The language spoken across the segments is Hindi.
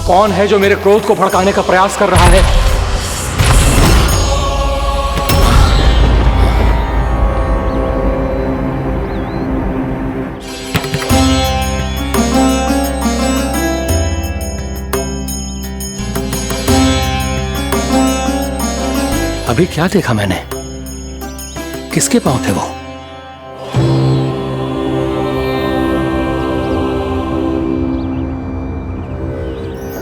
कौन है जो मेरे क्रोध को भड़काने का प्रयास कर रहा है? अभी क्या देखा मैंने? किसके पांव थे वो?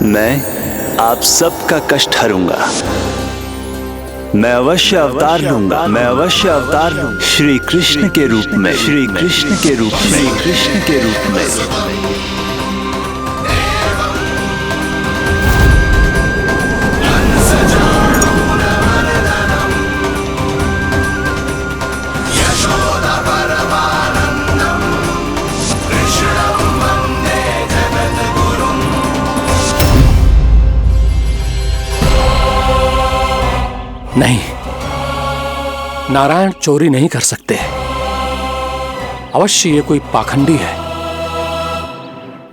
मैं आप सबका कष्ट हरूंगा। मैं अवश्य अवतार लूंगा। मैं अवश्य अवतार लूंगा। श्री कृष्ण के रूप में। श्री कृष्ण के रूप में। श्री कृष्ण के रूप में। नहीं, नारायण चोरी नहीं कर सकते। अवश्य ये कोई पाखंडी है।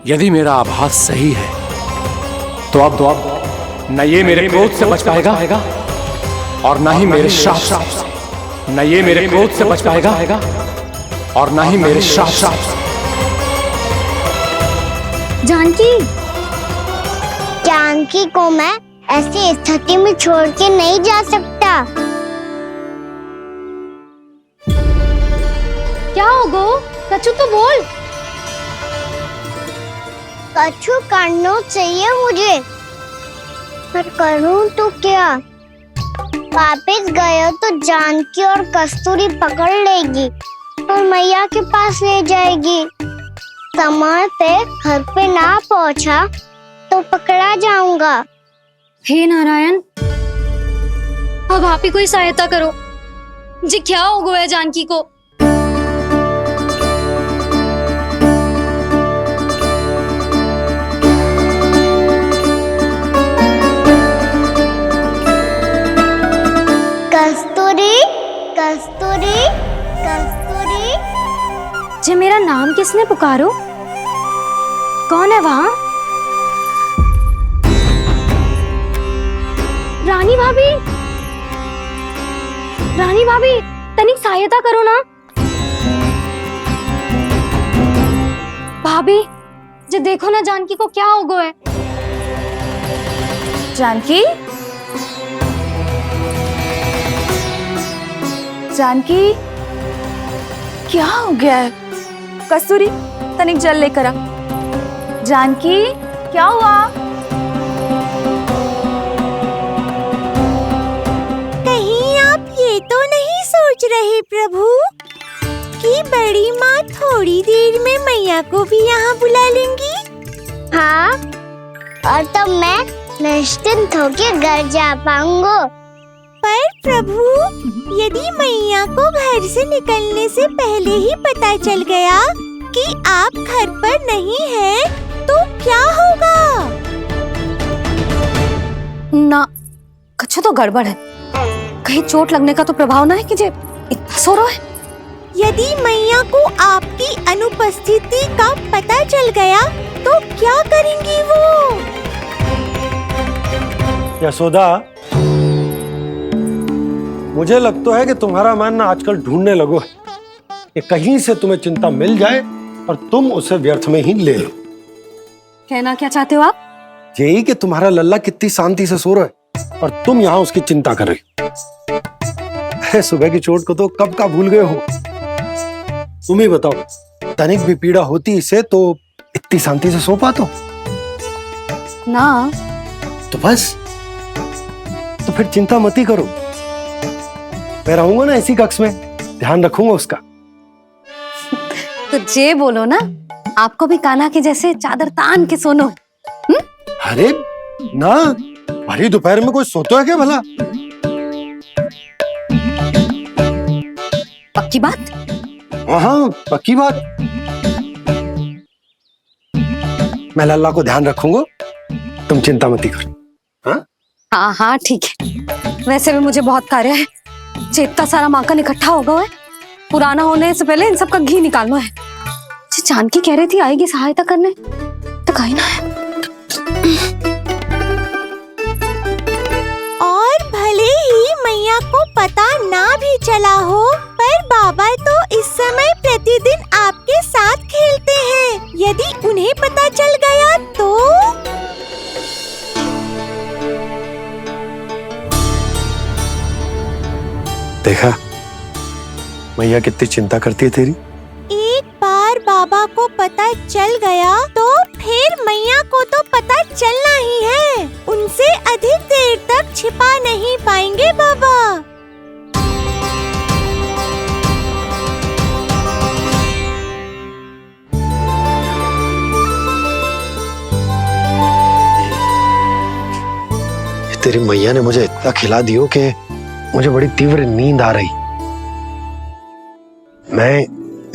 यदि मेरा आभास सही है तो अब न ये मेरे क्रोध से बच पाएगा और न ही मेरे श्राप से। न ये मेरे क्रोध से बच पाएगा और न ही मेरे श्राप से। जानकी को मैं ऐसी स्थिति में छोड़ के नहीं जा सकता। क्या होगा? कछु तो बोल। कछु करना चाहिए मुझे, पर करूं तो क्या? वापस गया तो जानकी और कस्तूरी पकड़ लेगी और मैया के पास ले जाएगी। समय पे घर पे ना पहुंचा तो पकड़ा जाऊंगा। हे नारायण, अब आप ही कोई सहायता करो। जी क्या हो गया है जानकी को? कस्तूरी, कस्तूरी, कस्तूरी। जी मेरा नाम किसने पुकारो? कौन है वहाँ? रानी भाभी, रानी भाभी, तनिक सहायता करो ना। भाभी, जी देखो ना जानकी को क्या हो गया है। जानकी, जानकी, क्या हो गया है? कस्तूरी, तनिक जल लेकर आ। जानकी, क्या हुआ? ये तो नहीं सोच रहे प्रभु कि बड़ी माँ थोड़ी देर में मैया को भी यहाँ बुला लेंगी? हाँ, और तब मैं निश्चिंत होकर घर जा पाऊंगा। पर प्रभु, यदि मैया को घर से निकलने से पहले ही पता चल गया कि आप घर पर नहीं हैं, तो क्या होगा? ना, कुछ तो गड़बड़ है। कहीं चोट लगने का तो प्रभाव ना है कि जे इतना सो रहा है। यदि मैया को आपकी अनुपस्थिति का पता चल गया तो क्या करेंगी वो? यशोदा, मुझे लगता है कि तुम्हारा मन आजकल ढूंढने लगो है कि कहीं से तुम्हें चिंता मिल जाए और तुम उसे व्यर्थ में ही ले लो। कहना क्या चाहते हो आप? यही कि तुम्हारा लल्ला कितनी शांति से सो रहा है और तुम यहाँ उसकी चिंता कर रही। सुबह की चोट को तो कब का भूल गए हो। तुम ही बताओ, तनिक भी पीड़ा होती इसे तो इतनी शांति से सो पाते हो ना? तो बस, तो फिर चिंता मत ही करो। मैं रहूंगा ना इसी कक्ष में, ध्यान रखूंगा उसका। तो जे बोलो ना, आपको भी कान्हा के जैसे चादर तान के सोनो। अरे ना, भरी दोपहर में कोई सोता है क्या भला? पक्की बात? हाँ, पक्की बात। मैं लल्ला को ध्यान रखूंगा, तुम चिंता मत करो। हाँ हाँ हाँ, ठीक है। वैसे भी मुझे बहुत कार्य है। इतना सारा माखन इकट्ठा होगा है, पुराना होने से पहले इन सब का घी निकालना है। जानकी कह रही थी आएगी सहायता करने, तो कहीं ना है। देखा मैया कितनी चिंता करती है तेरी। एक बार बाबा को पता चल गया तो फिर मैया को तो पता चलना ही है। उनसे अधिक देर तक छिपा नहीं पाएंगे बाबा। तेरी मैया ने मुझे इतना खिला दियो कि मुझे बड़ी तीव्र नींद आ रही। मैं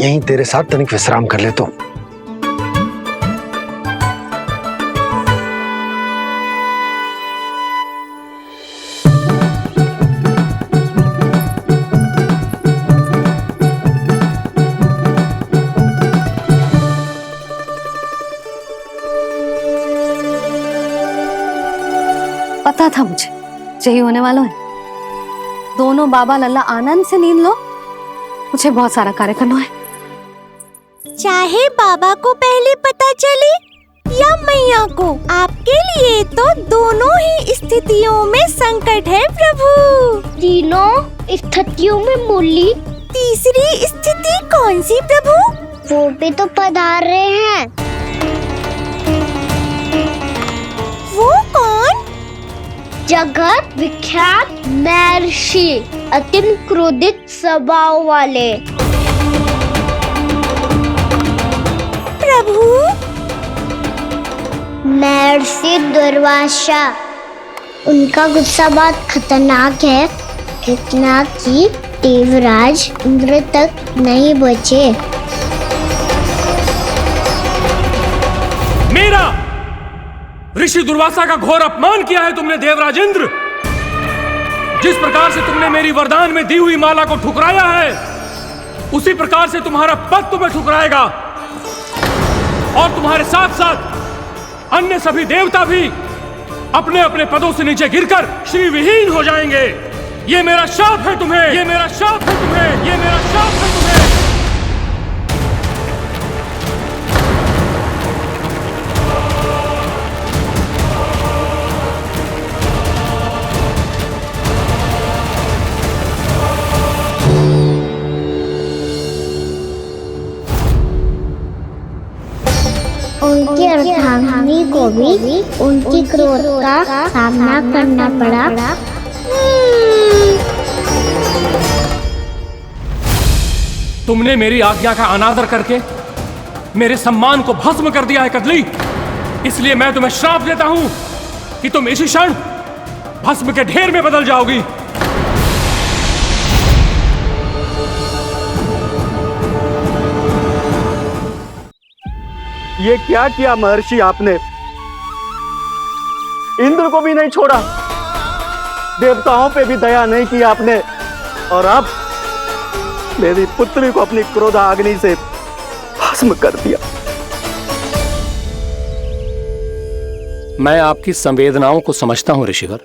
यहीं तेरे साथ तनिक विश्राम कर लेता हूं। पता था मुझे यही होने वाला है। दोनों बाबा लल्ला आनंद से नींद लो, मुझे बहुत सारा कार्य करना है। चाहे बाबा को पहले पता चले या मैया को, आपके लिए तो दोनों ही स्थितियों में संकट है प्रभु। तीनों स्थितियों में बोली, तीसरी स्थिति कौन सी प्रभु? वो भी तो पधार रहे हैं। वो कौन? जगत विख्यात महर्षि, अत्यंत क्रोधित स्वभाव वाले। प्रभु महर्षि दुर्वासा। उनका गुस्सा बहुत खतरनाक है, इतना कि देवराज इंद्र तक नहीं बचे। मेरा ऋषि दुर्वासा का घोर अपमान किया है तुमने देवराज इंद्र। जिस प्रकार से तुमने मेरी वरदान में दी हुई माला को ठुकराया है, उसी प्रकार से तुम्हारा पद तुम्हें ठुकराएगा और तुम्हारे साथ साथ अन्य सभी देवता भी अपने अपने पदों से नीचे गिरकर श्री विहीन हो जाएंगे। ये मेरा शाप है तुम्हें, ये मेरा शाप है तुम्हें, ये मेरा शाप है तुम्हें। उनकी अर्धांगिनी को भी उनकी क्रोध का सामना करना पड़ा। तुमने मेरी आज्ञा का अनादर करके मेरे सम्मान को भस्म कर दिया है कदली। इसलिए मैं तुम्हें श्राप देता हूं कि तुम इसी क्षण भस्म के ढेर में बदल जाओगी। ये क्या किया महर्षि आपने? इंद्र को भी नहीं छोड़ा, देवताओं पे भी दया नहीं की आपने, और अब मेरी पुत्री को अपनी क्रोधाग्नि से भस्म कर दिया। मैं आपकी संवेदनाओं को समझता हूं ऋषिवर,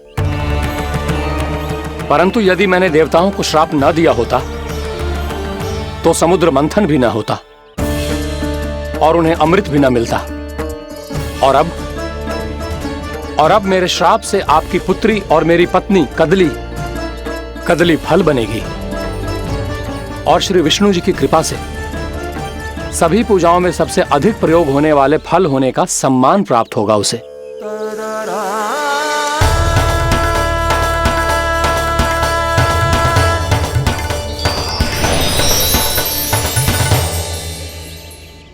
परंतु यदि मैंने देवताओं को श्राप न दिया होता तो समुद्र मंथन भी न होता और उन्हें अमृत भी न मिलता। और अब मेरे श्राप से आपकी पुत्री और मेरी पत्नी कदली फल बनेगी और श्री विष्णु जी की कृपा से सभी पूजाओं में सबसे अधिक प्रयोग होने वाले फल होने का सम्मान प्राप्त होगा उसे।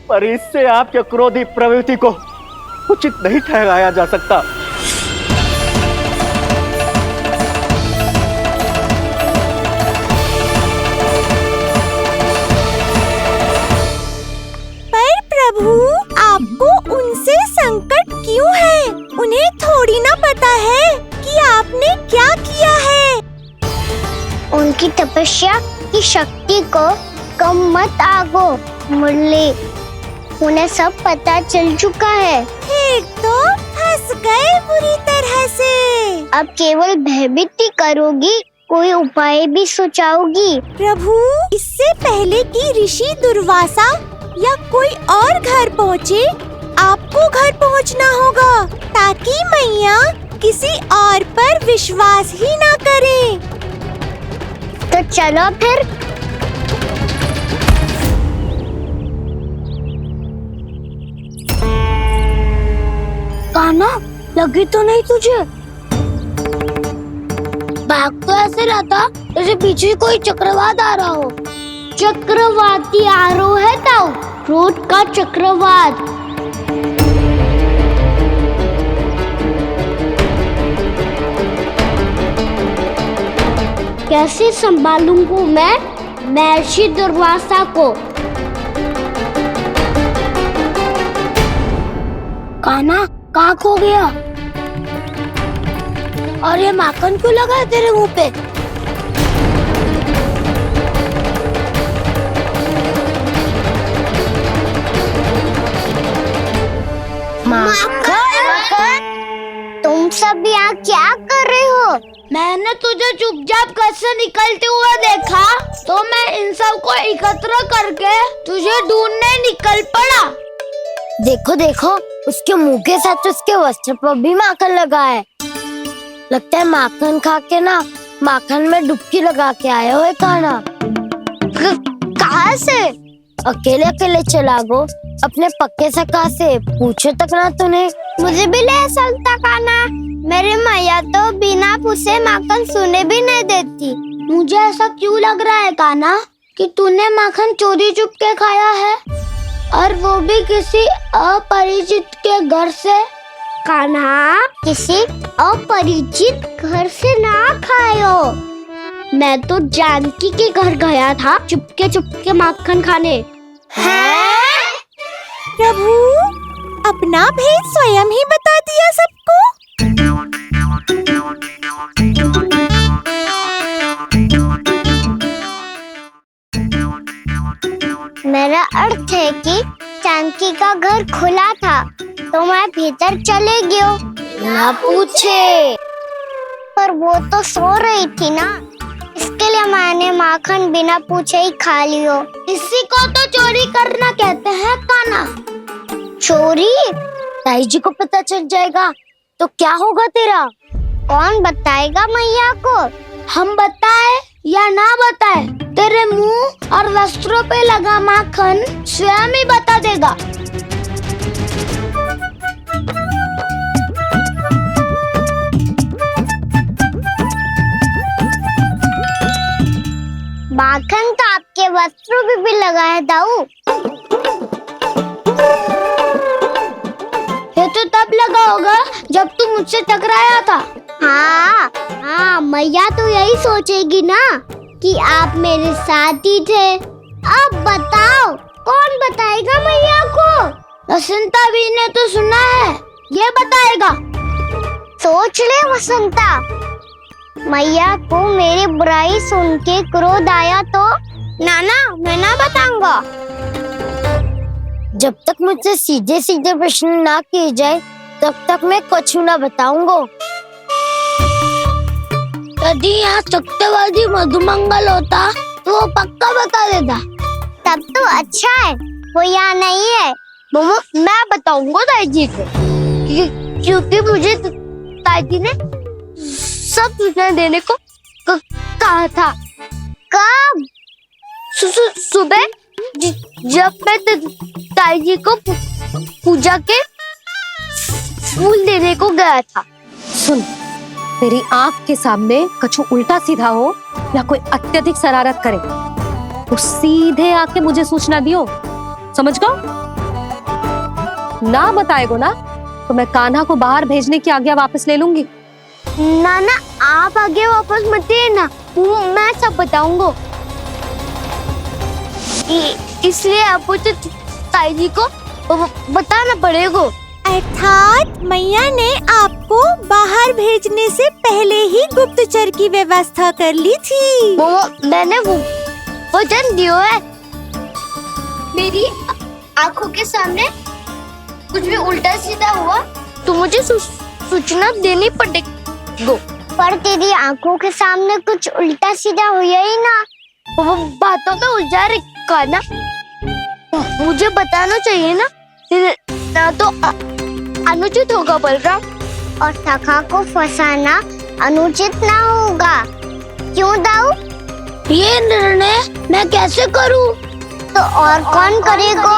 पर इससे आपके क्रोधी प्रवृत्ति को उचित नहीं ठहराया जा सकता। पर प्रभु, आपको उनसे संकट क्यों है? उन्हें थोड़ी ना पता है कि आपने क्या किया है। उनकी तपस्या की शक्ति को कम मत आगो मुरली, उन्हें सब पता चल चुका है। फिर तो फंस गए बुरी तरह से। अब केवल भयभीत ही करोगी, कोई उपाय भी सोचाओगी? प्रभु, इससे पहले कि ऋषि दुर्वासा या कोई और घर पहुँचे, आपको घर पहुँचना होगा ताकि मैया किसी और पर विश्वास ही ना करे। तो चलो फिर। कान्हा, लगी तो नहीं तुझे? भाग तो ऐसे रहा था जैसे पीछे कोई चक्रवात आ रहा हो। चक्रवाती आरो है ताऊ, रोड का चक्रवात। कैसे संभालूंगा मैं महर्षि दुर्वासा को? कान्हा, कहाँ खो गया? और ये माखन क्यों लगा है तेरे मुंह पे? माखन, तुम सब यहाँ क्या कर रहे हो? मैंने तुझे चुपचाप घर से निकलते हुए देखा तो मैं इन सब को एकत्र करके तुझे ढूंढने निकल पड़ा। देखो देखो, उसके मुंह के साथ उसके वस्त्र पर भी माखन लगा है। लगता है माखन खा के ना माखन में डुबकी लगा के आए हो कान्हा। कहाँ से? अकेले अकेले चला गो अपने पक्के सखा से, पूछो तक ना तूने। मुझे भी ले चलता कान्हा, मेरी मैया तो बिना पूछे माखन सुने भी नहीं देती। मुझे ऐसा क्यों लग रहा है कान्हा कि तूने माखन चोरी चुप के खाया है, और वो भी किसी अपरिचित के घर से? कान्हा, किसी अपरिचित घर से ना खायो। मैं तो जानकी के घर गया था चुपके माखन खाने। हैं? प्रभु, अपना भेद स्वयं ही बता दिया सबको। मेरा अर्थ है कि जानकी का घर खुला था तो मैं भीतर चले गयो। ना पूछे, पर वो तो सो रही थी ना, इसके लिए मैंने माखन बिना पूछे ही खा लियो। इसी को तो चोरी करना कहते हैं कान्हा। चोरी? ताई जी को पता चल जाएगा तो क्या होगा तेरा? कौन बताएगा मैया को? हम बताए या ना बताए, तेरे मुंह और वस्त्रों पे लगा माखन स्वयं ही बता देगा। माखन तो आपके वस्त्रों पे भी लगा है दाऊ। ये तो तब लगा होगा जब तू मुझसे टकराया था। हाँ, मैया तो यही सोचेगी ना कि आप मेरे साथ ही थे। अब बताओ, कौन बताएगा मैया को? वसंता भी ने तो सुना है, ये बताएगा। सोच ले वसंता, मैया को मेरी बुराई सुन के क्रोध आया तो? नाना, मैं ना बताऊंगा। जब तक मुझसे सीधे सीधे प्रश्न ना किए जाए तब तक मैं कुछ ना बताऊंगा। यदि यहाँ सत्यवादी मधुमंगल होता तो वो पक्का बता देता। तब तो अच्छा है वो यहाँ नहीं है। मैं बताऊंगा ताई जी को, क्योंकि मुझे ताई जी ने सब सूचना देने को कहा था। कब? सुबह जब मैं ताई जी को पूजा के फूल देने को गया था। सुन, तेरी आंख के सामने कछु उल्टा सीधा हो या कोई अत्यधिक शरारत करे तो सीधे आके मुझे सूचना दियो, समझ गो? ना बताएगो ना तो मैं कान्हा को बाहर भेजने की आज्ञा वापस ले लूंगी। नाना, आप आगे वापस मत देना, मैं सब बताऊंगा। इसलिए आपको तो ताई जी को बताना पड़ेगा। अर्थात मैया ने आपको बाहर भेजने से पहले ही गुप्तचर की व्यवस्था कर ली थी। मैंने वो वचन दिया है। मेरी आंखों के सामने कुछ भी उल्टा सीधा हुआ तो मुझे सूचना देनी पड़ेगी। पर तेरी आंखों के सामने कुछ उल्टा सीधा हुआ ही ना, वो बातों में उलझा रखा ना, मुझे बताना चाहिए ना तो अनुचित होगा बलराम। और सखा को फंसाना अनुचित ना होगा, क्यों दाऊ? ये निर्णय मैं कैसे करूं? तो और कौन करेगा?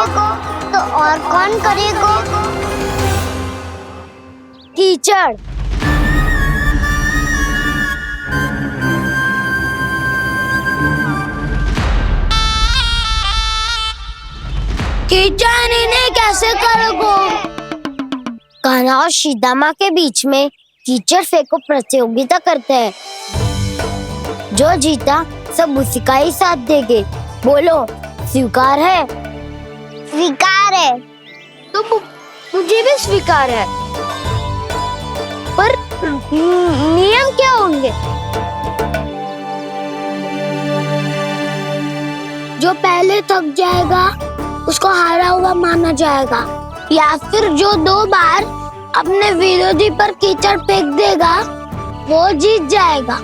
कीचड़। कीचड़ इन्हें कैसे करोगे? कान्हा और सीता माँ के बीच में कीचड़ फेंको प्रतियोगिता करते हैं। जो जीता सब उसी का ही साथ देंगे। बोलो, स्वीकार है? स्वीकार है। तो मुझे भी स्वीकार है। पर नियम क्या होंगे? जो पहले थक जाएगा उसको हारा हुआ माना जाएगा, या फिर जो 2 बार अपने विरोधी पर कीचड़ फेंक देगा वो जीत जाएगा।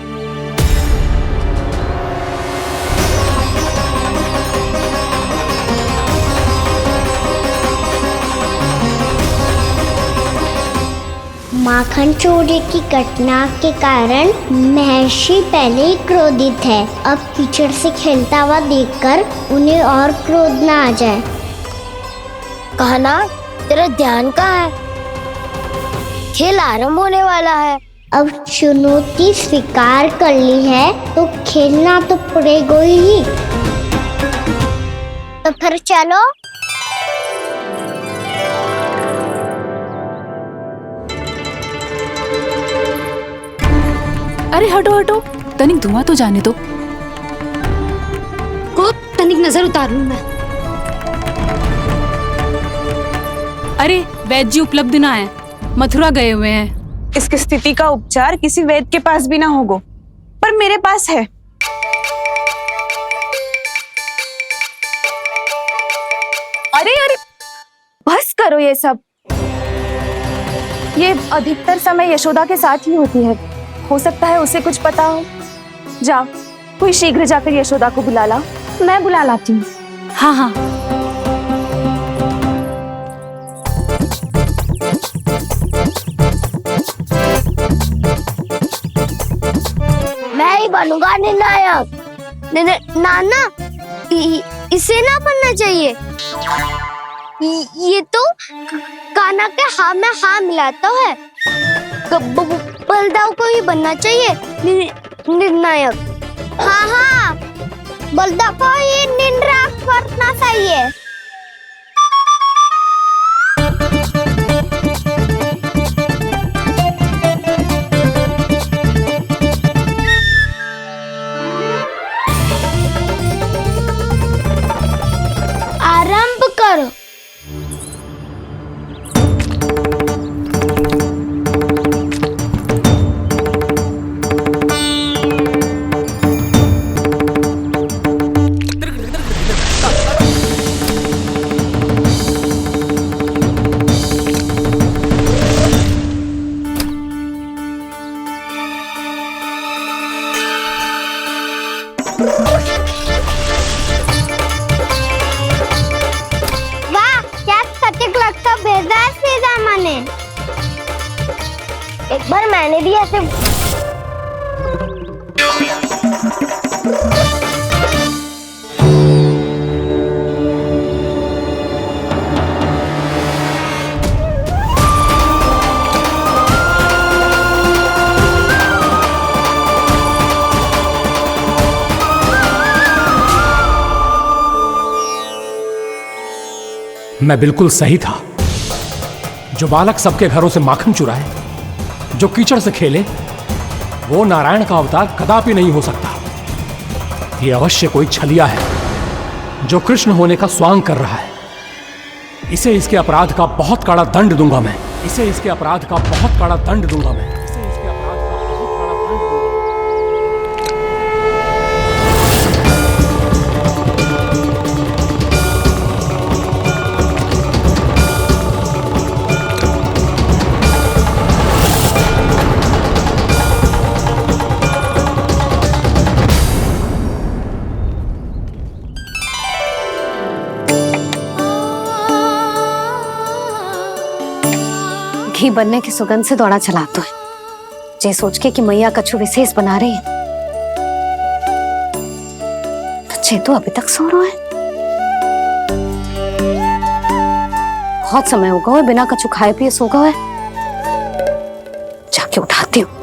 माखन चोरी की घटना के कारण महर्षि पहले ही क्रोधित है। अब कीचड़ से खेलता हुआ देखकर उन्हें और क्रोध ना आ जाए। कान्हा, तेरा ध्यान कहाँ है? खेल आरंभ होने वाला है। अब चुनौती स्वीकार कर ली है तो खेलना तो पड़ेगा ही। तो फिर चलो। अरे हटो हटो, तनिक धुआं तो जाने दो। को तनिक नजर उतार लूं मैं। अरे वैद्य जी उपलब्ध ना है, मथुरा गए हुए हैं। इसकी स्थिति का उपचार किसी वैद्य के पास भी ना होगा, पर मेरे पास है। अरे अरे, बस करो ये सब। ये अधिकतर समय यशोदा के साथ ही होती है। हो सकता है उसे कुछ पता हो। जाओ, कोई शीघ्र जाकर यशोदा को बुला ला। मैं बुला लाती हूँ। हाँ हाँ। मैं ही बनूंगा निर्णायक। नाना, इसे ना बनना चाहिए। ये तो कान्हा के हाँ में हाँ मिलाता है। बलदाव को ही बनना चाहिए निर्णायक। हाँ, बलदाव को ही निर्णायक करना चाहिए। आरंभ करो। वाह, क्या सटीक लगता भेजा है सीधा मैंने। एक बार मैंने भी ऐसे मैं बिल्कुल सही था। जो बालक सबके घरों से माखन चुराए, जो कीचड़ से खेले, वो नारायण का अवतार कदापि नहीं हो सकता। ये अवश्य कोई छलिया है जो कृष्ण होने का स्वांग कर रहा है। इसे इसके अपराध का बहुत कड़ा दंड दूंगा मैं। इसे इसके अपराध का बहुत कड़ा दंड दूंगा मैं। इसे इसके अपराध का बहुत कड़ा दंड दूंगा। घी बनने की सुगंध से दौड़ा चला तो है, जे सोच के कि मैया कछु विशेष बना रही है। बच्चे तो अभी तक सो रहे हैं। बहुत समय हो गया है, बिना कछु खाए पिए सो गए। जाके उठाती हूँ।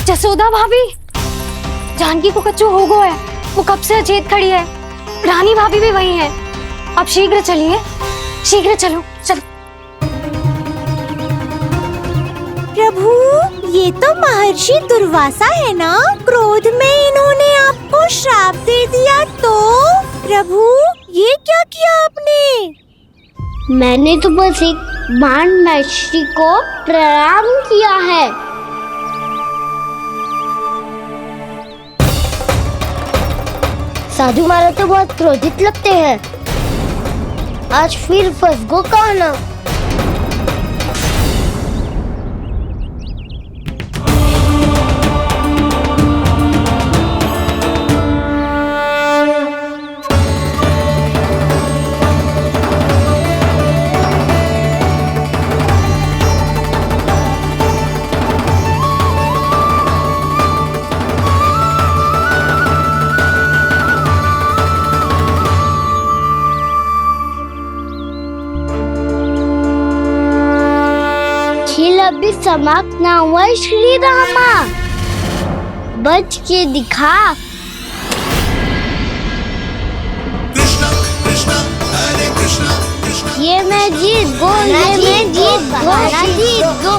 जसोदा भाभी, जानकी को कच्चू हो गया है। वो कब से अचेत खड़ी है। रानी भाभी भी वही है। अब शीघ्र चलिए, शीघ्र चलो चलो। प्रभु, ये तो महर्षि दुर्वासा है ना? क्रोध में इन्होंने आपको श्राप दे दिया तो? प्रभु, ये क्या किया आपने? मैंने तो बस एक बाण महर्षि को प्रणाम किया है। साधु महाराज तो बहुत क्रोधित लगते हैं। आज फिर फंस गो कहना। अभी समाप्त ना हुआ श्री रामा, बच के दिखा। कृष्णा कृष्णा हरे कृष्णा कृष्णा। ये मैं जीत गो, ये मैं जीत गो, मैं जीत गो,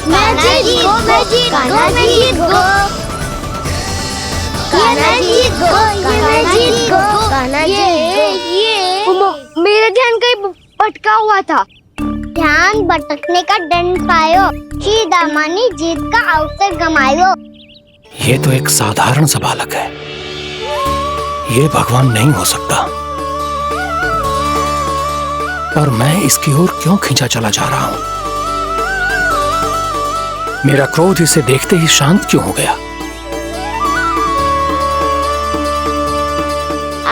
मैं जीत गो, मैं जीत गो, मैं जीत गो, मैं जीत गो, मैं जीत गो। ये मेरा ध्यान कहीं भटका हुआ था। ध्यान भटकने का दंड पायो, श्री दामानी जीत का अवसर गमायो। ये तो एक साधारण सा बालक है, ये भगवान नहीं हो सकता। पर मैं इसकी ओर क्यों खींचा चला जा रहा हूं? मेरा क्रोध इसे देखते ही शांत क्यों हो गया?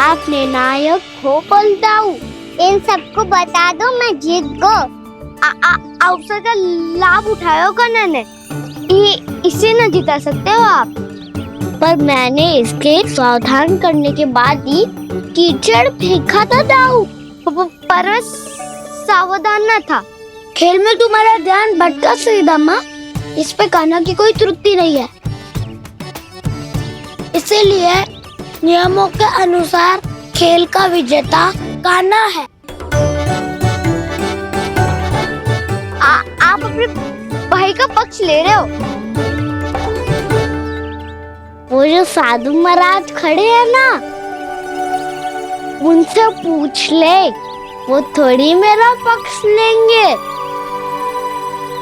आपने नायक हो पलटाऊ, इन सबको बता दो मैं जीत गो। अवसर का लाभ उठायो कन्या ने, इसे न जिता सकते हो आप। पर मैंने इसके सावधान करने के बाद ही कीचड़ फेंका था दाऊ, पर मैं सावधान न था। खेल में तुम्हारा ध्यान भटका श्रीदामा, इस पे कान्हा की कोई त्रुटि नहीं है। इसीलिए नियमों के अनुसार खेल का विजेता कान्हा है। आप अपने भाई का पक्ष ले रहे हो। वो जो साधु महाराज खड़े हैं ना, उनसे पूछ ले, वो थोड़ी मेरा पक्ष लेंगे।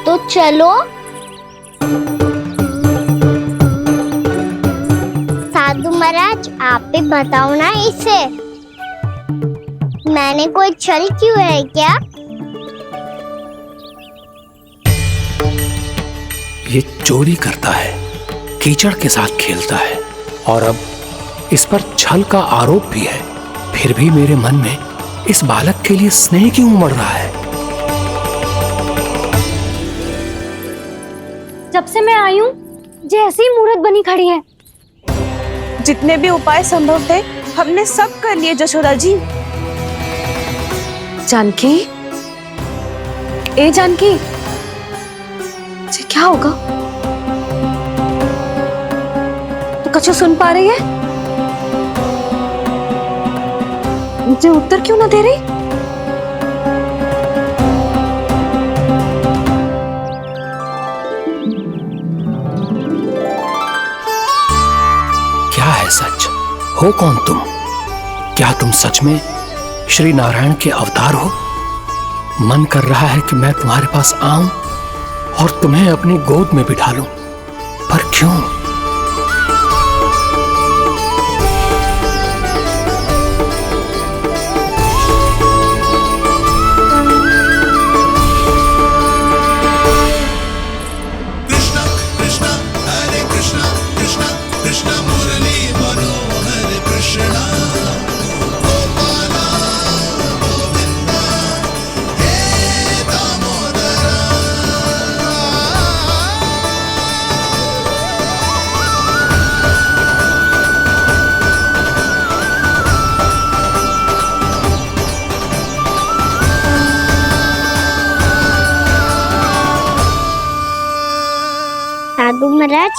तो चलो। साधु महाराज, आप ही बताओ ना इसे, मैंने कोई छल क्यों है क्या? ये चोरी करता है, कीचड़ के साथ खेलता है, और अब इस पर छल का आरोप भी है। फिर भी मेरे मन में इस बालक के लिए स्नेह क्यों उमड़ रहा है? जब से मैं आई हूँ जैसी मूर्त बनी खड़ी है। जितने भी उपाय संभव थे हमने सब कर लिए जशोदा जी। जानकी, ए जानकी, ये क्या होगा? तो कछु सुन पा रही है? मुझे उत्तर क्यों ना दे रही? क्या है सच? हो कौन तुम? क्या तुम सच में श्री नारायण के अवतार हो? मन कर रहा है कि मैं तुम्हारे पास आऊं और तुम्हें अपनी गोद में बिठा लूं, पर क्यों? कृष्ण कृष्ण हरे कृष्ण कृष्ण कृष्ण मुरली मनोहर कृष्ण गोपाला गोविंदा हे दामोदरा। साधु महाराज,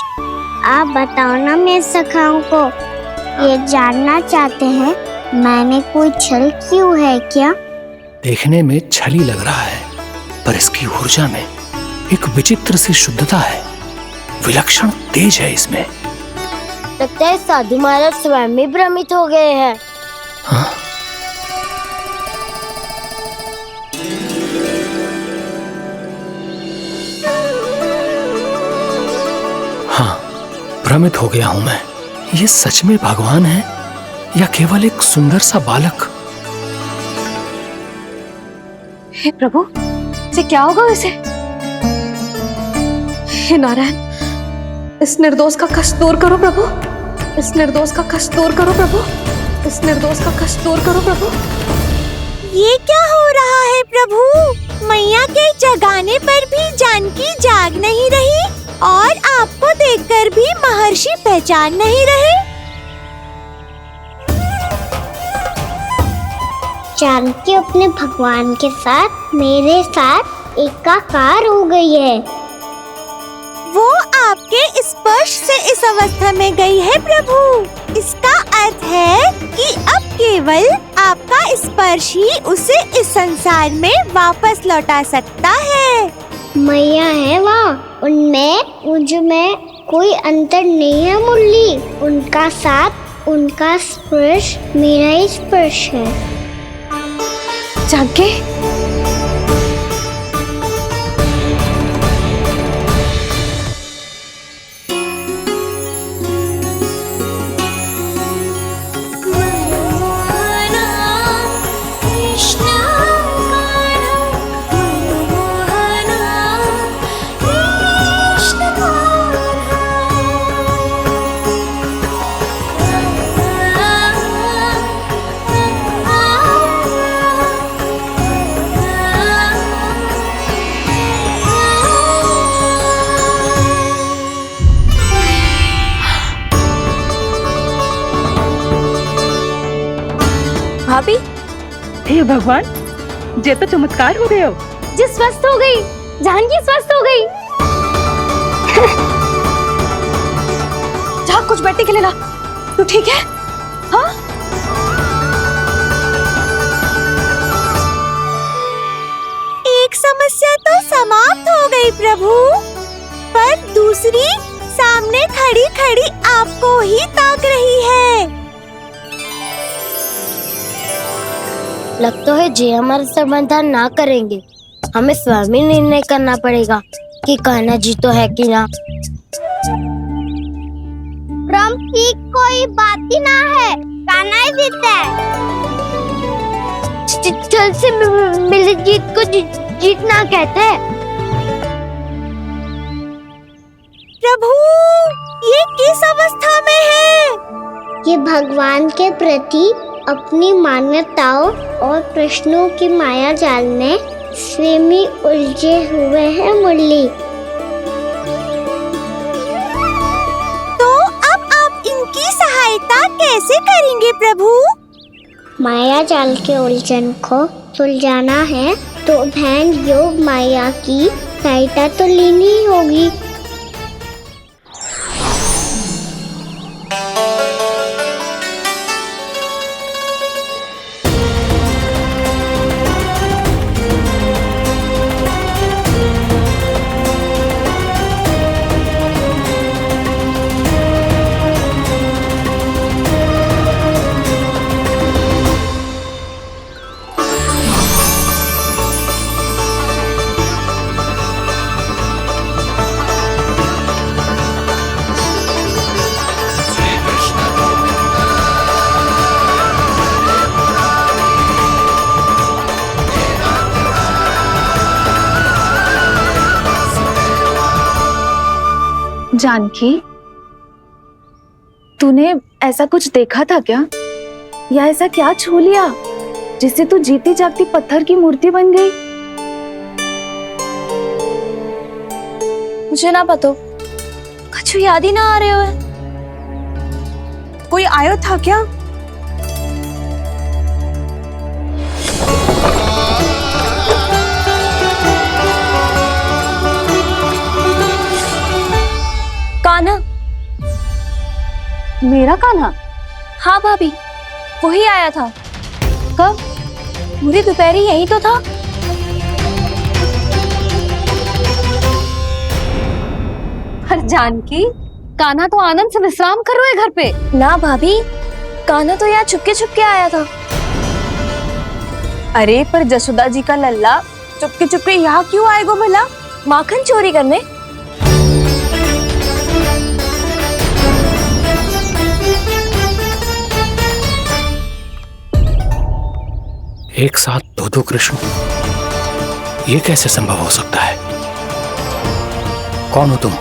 आप बताओ ना मेरे सखाओं को, ये जानना चाहते हैं मैंने कोई छल क्यों है क्या? देखने में छली लग रहा है, पर इसकी ऊर्जा में एक विचित्र सी शुद्धता है, विलक्षण तेज है इसमें। लगता है साधु महाराज स्वयं ही भ्रमित हो गए हैं। हाँ? हाँ, भ्रमित हो गया हूं मैं। ये सच में भगवान है या केवल एक सुंदर सा बालक? हे प्रभु, ये क्या होगा वैसे? हे नारायण, इस निर्दोष का कष्ट दूर करो प्रभु, इस निर्दोष का कष्ट दूर करो प्रभु, इस निर्दोष का कष्ट दूर करो प्रभु। ये क्या हो रहा है प्रभु? मैया के जगाने पर भी जानकी जाग नहीं रही और आपको देखकर भी महर्षि पहचान नहीं रहे। जानकी अपने भगवान के साथ मेरे साथ एकाकार हो गई है। वो आपके स्पर्श से इस अवस्था में गई है प्रभु। इसका अर्थ है कि अब केवल आपका स्पर्श ही उसे इस संसार में वापस लौटा सकता है। मैया है वहाँ, उनमें मुझ में कोई अंतर नहीं है मुरली। उनका साथ, उनका स्पर्श मेरा ही स्पर्श है। जानकी, भाभी, हे भगवान, ये तो चमत्कार हो गया। जी स्वस्थ हो गई, जानकी स्वस्थ हो गई। जा कुछ बैठने के लिए ला। तू ठीक है? हाँ? एक समस्या तो समाप्त हो गई प्रभु, पर दूसरी सामने खड़ी खड़ी आपको ही ताक रही है। लगता है जी हमारा समाधान ना करेंगे। हमें स्वयं ही निर्णय करना पड़ेगा कि कान्हा जी तो है कि ना। भ्रम की कोई बात ही ना है, कान्हा ही जीता है। छल से मिली जीत को जीतना कहते हैं। प्रभु, ये किस अवस्था में है? ये भगवान के प्रति अपनी मान्यताओं और प्रश्नों की माया जाल में स्वयं ही उलझे हुए हैं मुरली। तो अब आप इनकी सहायता कैसे करेंगे प्रभु? माया जाल के उलझन को सुलझाना है तो बहन योग माया की सहायता तो लेनी ही होगी। जानकी, तूने ऐसा कुछ देखा था क्या? या ऐसा क्या छू लिया जिससे तू जीती जागती पत्थर की मूर्ति बन गई? मुझे ना पता, कुछ याद ही ना आ रहे हो। कोई आयो था क्या? कान्हा। मेरा कान्हा? हाँ भाभी, वही आया था। कब? पूरी दोपहर यही तो था। हर जानकी, कान्हा तो आनंद से विश्राम कर रहे है घर पे। ना भाभी, कान्हा तो यहाँ छुपके छुपके आया था। अरे पर जसोदा जी का लल्ला चुपके चुपके यहाँ क्यों आएगा भला? माखन चोरी करने? एक साथ दो कृष्ण, ये कैसे संभव हो सकता है? कौन हो तुम?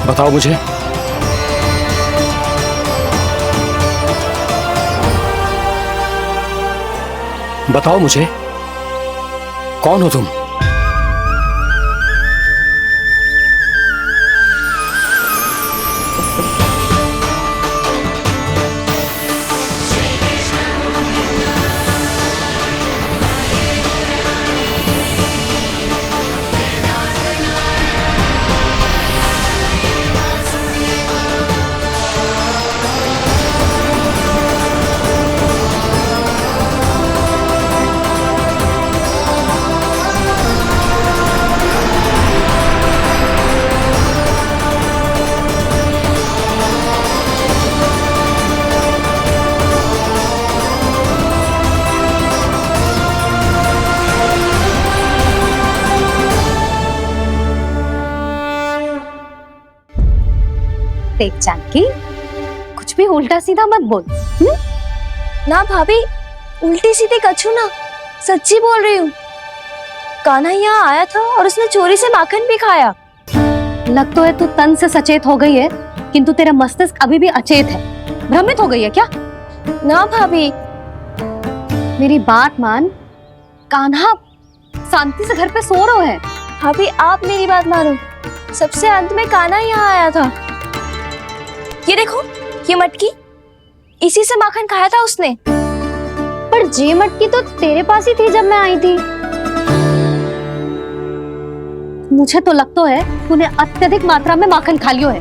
बताओ मुझे। बताओ मुझे, कौन हो तुम? देख जानकी, कुछ भी उल्टा सीधा मत बोल। ना भाभी, उल्टी सीधी कछू ना, सच्ची बोल रही हूँ। कान्हा यहाँ आया था और उसने चोरी से माखन भी खाया। लग तो है तू तन से सचेत हो गई है, किंतु तेरा मस्तिष्क अभी भी अचेत है। भ्रमित हो गई है क्या? ना भाभी, मेरी बात मान। कान्हा शांति से घर पे सो रहा है। भाभी आप मेरी बात मानो, सबसे अंत में कान्हा यहाँ आया था। ये देखो, ये मटकी, इसी से माखन खाया था उसने। पर ये मटकी तो तेरे पास ही थी जब मैं आई थी। मुझे तो लगता है तूने अत्यधिक मात्रा में माखन खा लियो है,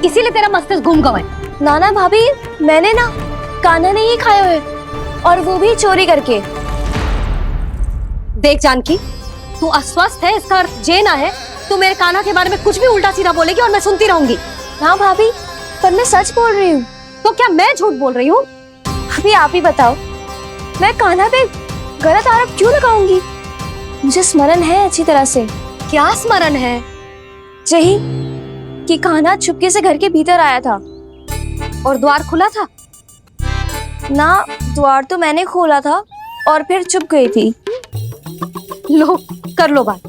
इसीलिए तेरा मस्तिष्क घूम गया है। नाना भाभी, मैंने ना, कान्हा ने ही खाया है, और वो भी चोरी करके। देख जानकी, तू अस्वस्थ है, इसका अर्थ ये ना है तू मेरे कान्हा के बारे में कुछ भी उल्टा सीधा बोलेगी और मैं सुनती रहूंगी। हाँ भाभी, पर मैं सच बोल रही हूँ। तो क्या मैं झूठ बोल रही हूँ? अभी आप ही बताओ, मैं कान्हा पे गलत आरोप क्यों लगाऊंगी? मुझे स्मरण है अच्छी तरह से। क्या स्मरण है? यही कि कान्हा चुपके से घर के भीतर आया था। और द्वार खुला था? ना, द्वार तो मैंने खोला था और फिर चुप गई थी। लो, कर लो बात।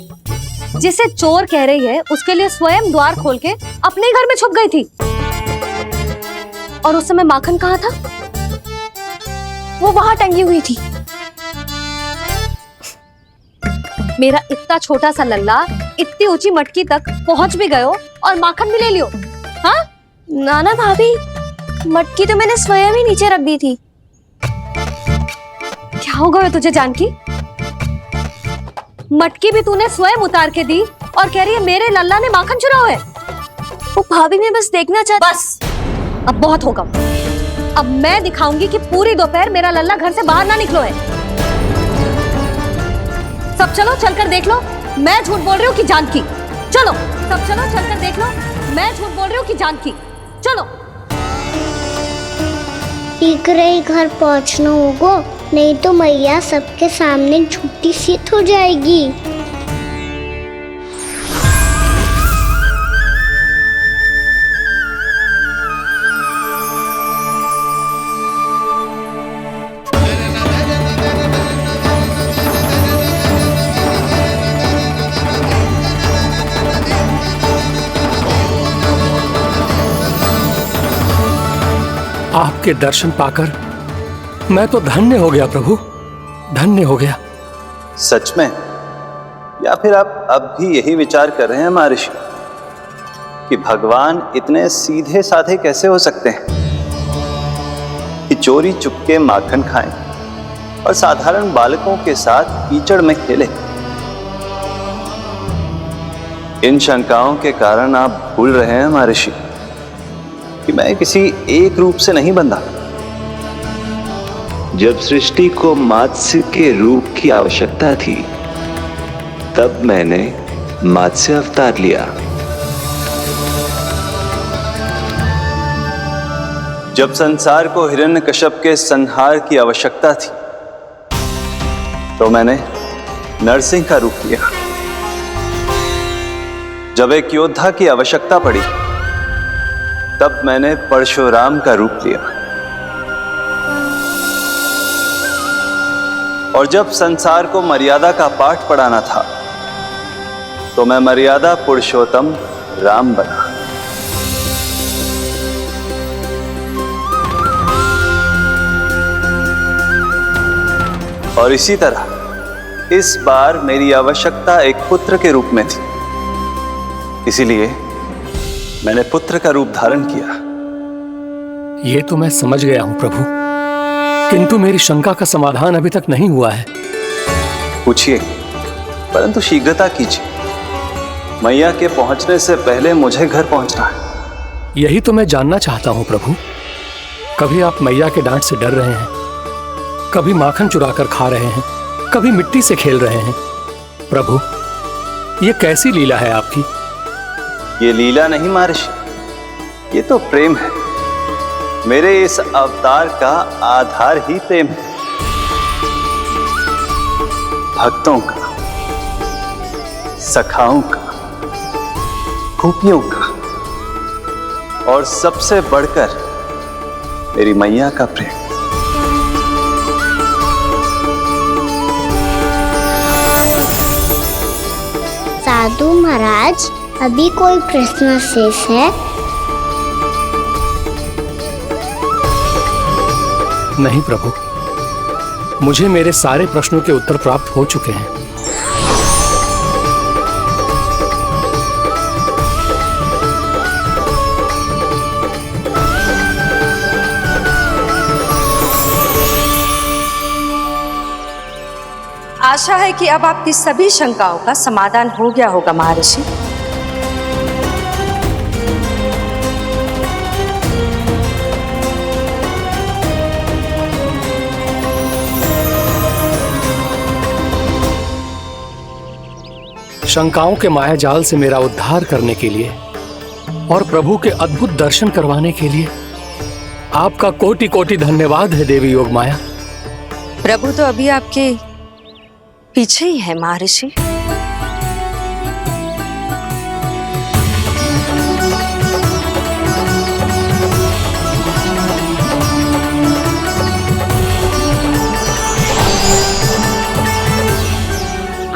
जिसे चोर कह रही है उसके लिए स्वयं द्वार खोल के अपने घर में छुप गई थी। और उस समय माखन कहाँ था? वो वहां टंगी हुई थी। मेरा इतना छोटा सा लल्ला इतनी ऊंची मटकी तक पहुंच भी गयो और माखन भी ले लियो। हाँ? नाना भाभी, मटकी तो मैंने स्वयं ही नीचे रख दी थी। क्या हो गया तुझे जानकी? मटकी भी तूने स्वयं उतार के दी और कह रही है मेरे लल्ला ने माखन चुराया है। वो भाभी मैं बस देखना चाहती। बस अब बहुत होगा। अब मैं दिखाऊंगी कि पूरी दोपहर मेरा लल्ला घर से बाहर ना निकलो है। सब चलो चलकर देख लो मैं झूठ बोल रही हूँ कि जानकी। चलो सब चलो चलकर देख लो मैं झूठ बोल रही हूँ कि जानकी। चलो शीघ्र ही घर पहुंचना होगा, नहीं तो मैया सबके सामने झूठी सिद्ध हो जाएगी। आपके दर्शन पाकर मैं तो धन्य हो गया प्रभु, धन्य हो गया। सच में? या फिर आप अब भी यही विचार कर रहे हैं महर्षि कि भगवान इतने सीधे साधे कैसे हो सकते हैं कि चोरी चुपके माखन खाएं और साधारण बालकों के साथ कीचड़ में खेले? इन शंकाओं के कारण आप भूल रहे हैं महर्षि कि मैं किसी एक रूप से नहीं बंधा। जब सृष्टि को मत्स्य के रूप की आवश्यकता थी तब मैंने मत्स्य अवतार लिया। जब संसार को हिरण्यकश्यप के संहार की आवश्यकता थी तो मैंने नरसिंह का रूप लिया। जब एक योद्धा की आवश्यकता पड़ी तब मैंने परशुराम का रूप लिया। और जब संसार को मर्यादा का पाठ पढ़ाना था तो मैं मर्यादा पुरुषोत्तम राम बना। और इसी तरह इस बार मेरी आवश्यकता एक पुत्र के रूप में थी, इसीलिए मैंने पुत्र का रूप धारण किया। ये तो मैं समझ गया हूं प्रभु, किंतु मेरी शंका का समाधान अभी तक नहीं हुआ है। पूछिए, परंतु शीघ्रता कीजिए। मैया के पहुंचने से पहले मुझे घर पहुंचना है। यही तो मैं जानना चाहता हूं प्रभु। कभी आप मैया के डांट से डर रहे हैं, कभी माखन चुराकर खा रहे हैं, कभी मिट्टी से खेल रहे हैं। प्रभु, ये कैसी लीला है आपकी? ये लीला नहीं महर्षि, ये तो प्रेम है। मेरे इस अवतार का आधार ही प्रेम है। भक्तों का, सखाओं का, गोपियों का और सबसे बढ़कर मेरी मैया का प्रेम। साधु महाराज, अभी कोई प्रश्न शेष है? नहीं प्रभु, मुझे मेरे सारे प्रश्नों के उत्तर प्राप्त हो चुके हैं। आशा है कि अब आपकी सभी शंकाओं का समाधान हो गया होगा महर्षि। शंकाओं के मायाजाल से मेरा उद्धार करने के लिए और प्रभु के अद्भुत दर्शन करवाने के लिए आपका कोटि कोटि धन्यवाद है देवी योगमाया। प्रभु तो अभी आपके पीछे ही है महर्षि।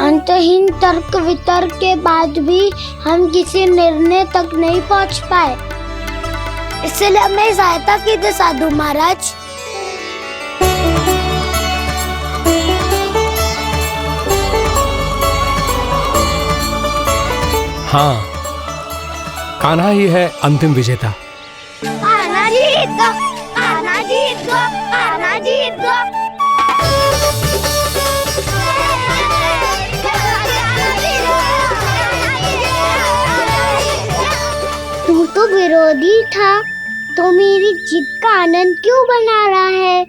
अंतहीन तर्क वितर्क के बाद भी हम किसी निर्णय तक नहीं पहुंच पाए, इसलिए हमें सहायता कीजिए साधु महाराज। हाँ, कान्हा ही है अंतिम विजेता। कान्हा जी! जीत गो, कान्हा जीत गो, कान्हा जीत गो। तू तो विरोधी था, तो मेरी जीत का आनंद क्यों बना रहा है?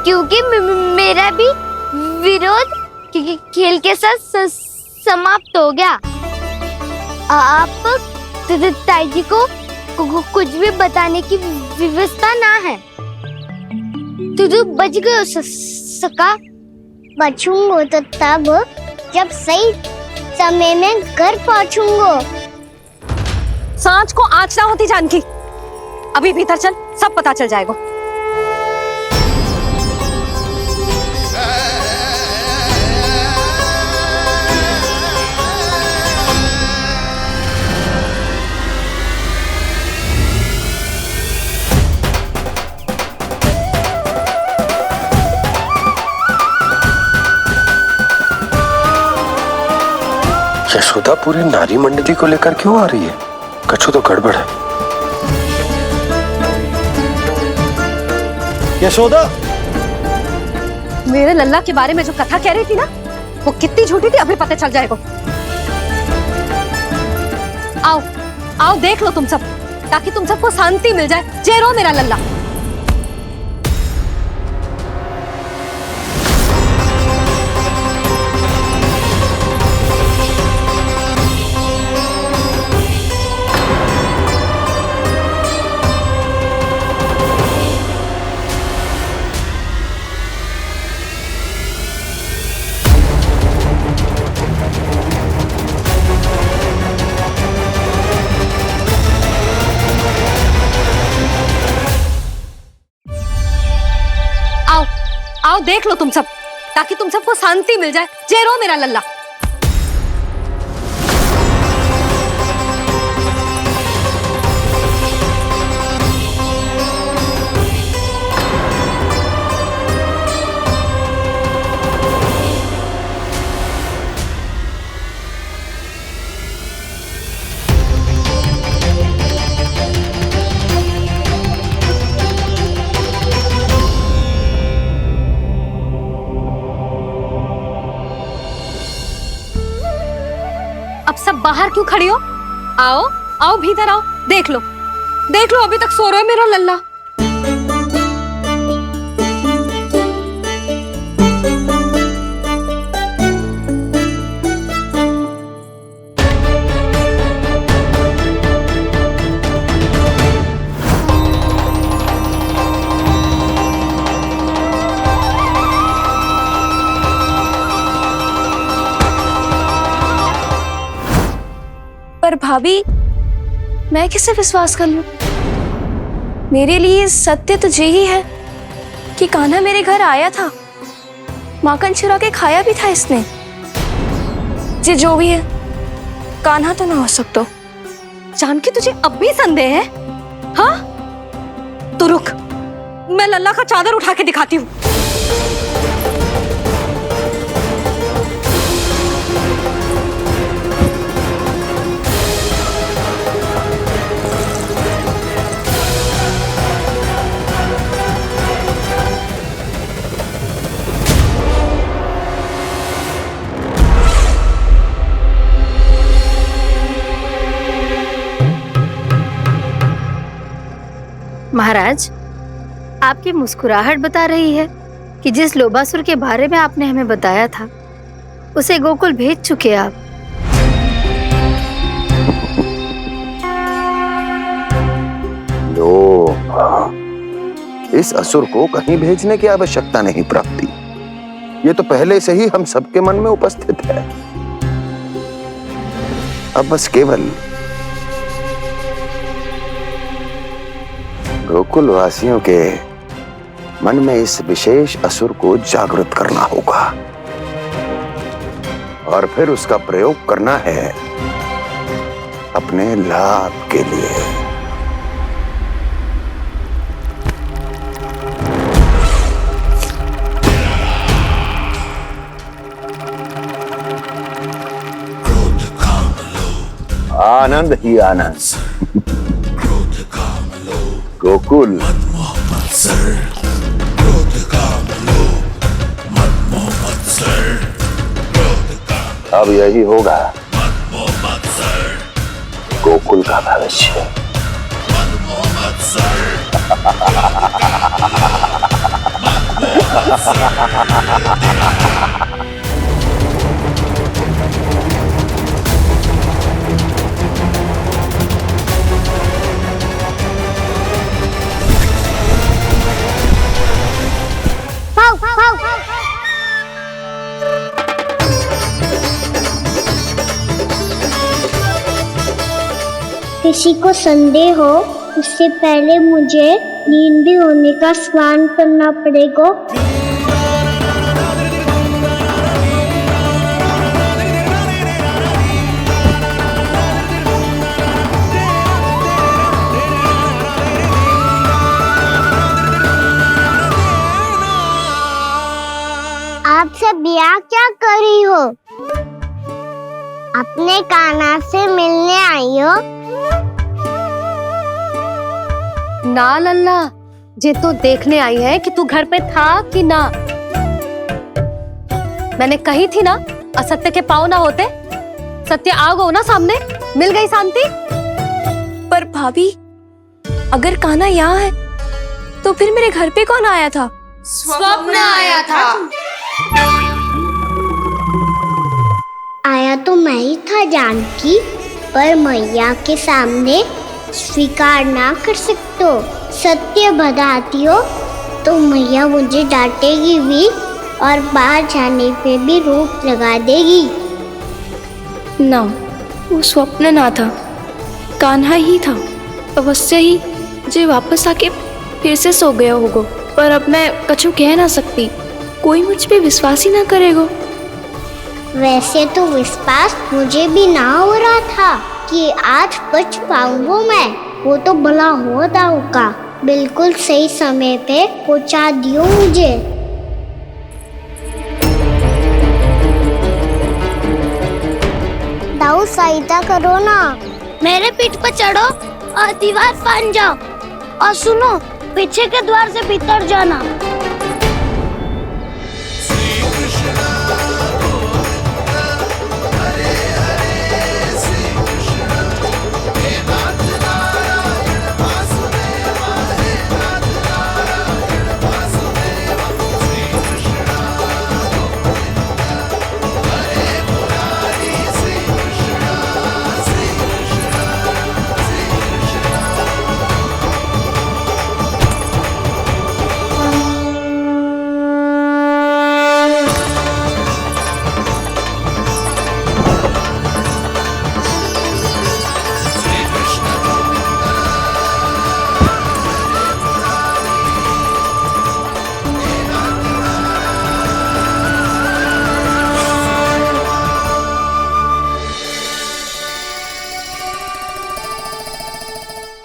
क्योंकि मेरा भी विरोध खेल के साथ समाप्त हो गया। आप ताई जी को कुछ भी बताने की व्यवस्था ना है। तू बच गए सका। बचूंगा तो तब जब सही समय में घर पहुंचूंगा। सांच को आँच ना होती जानकी। अभी भीतर चल, सब पता चल जाएगा। यशोदा पूरी नारी मंडली को लेकर क्यों आ रही है? कछु तो गड़बड़ है। यशोदा, मेरे लल्ला के बारे में जो कथा कह रही थी ना, वो कितनी झूठी थी अभी पता चल जाएगा। आओ आओ देख लो तुम सब, ताकि तुम सबको शांति मिल जाए। जे रो मेरा लल्ला। आओ देख लो तुम सब, ताकि तुम सबको शांति मिल जाए। जे रो मेरा लल्ला। अब सब बाहर क्यों खड़ी हो? आओ आओ भीतर आओ, देख लो अभी तक सो रहा है मेरा लल्ला। पर भाभी, मैं किसे विश्वास कर लूं? मेरे लिए सत्य तो यही है कि कान्हा मेरे घर आया था, माखन चुरा के खाया भी था इसने। ये जो भी है, कान्हा तो ना हो सकता। जानकी तुझे अब भी संदेह है? हाँ तो रुक, मैं लल्ला का चादर उठा के दिखाती हूँ। महाराज, आपकी मुस्कुराहट बता रही है कि जिस लोबासुर के बारे में आपने हमें बताया था, उसे गोकुल भेज चुके आप। इस असुर को कहीं भेजने की आवश्यकता नहीं प्राप्ति। ये तो पहले से ही हम सबके मन में उपस्थित है। अब बस केवल गोकुल वासियों के मन में इस विशेष असुर को जागृत करना होगा और फिर उसका प्रयोग करना है अपने लाभ के लिए। आनंद ही आनंद। गोकुल, अब यही होगा गोकुल का भविष्य। किसी को संदेह हो उससे पहले मुझे नींद भी होने का स्नान करना पड़ेगा। आपसे ब्याह क्या करी हो? अपने कान्हा से मिलने आई हो? ना लल्ला, जे तो देखने आई है कि तू घर पे था कि ना। मैंने कही थी ना, असत्य के पाँव ना होते। सत्य आ गो ना सामने, मिल गई शांति। पर भाभी, अगर कान्हा यहाँ है तो फिर मेरे घर पे कौन आया था? स्वप्न आया था। आया तो मैं ही था जानकी, पर मैया के सामने स्वीकार ना कर सकते हो। सत्य बताती हो तो मैया मुझे डांटेगी भी और बाहर जाने पे भी रोक लगा देगी। ना, वो स्वप्न ना था, कान्हा ही था। अवश्य ही जे वापस आके फिर से सो गया होगा। पर अब मैं कछु कह ना सकती, कोई मुझ पे विश्वास ही ना करेगा। वैसे तो विश्वास मुझे भी ना हो रहा था कि आज बच पाऊंगा मैं। वो तो भला होता होगा, बिल्कुल सही समय पे पहुंचा दियो मुझे। दाऊ सहायता करो ना, मेरे पीठ पर चढ़ो और दीवार फांद जाओ। और सुनो, पीछे के द्वार से भीतर जाना।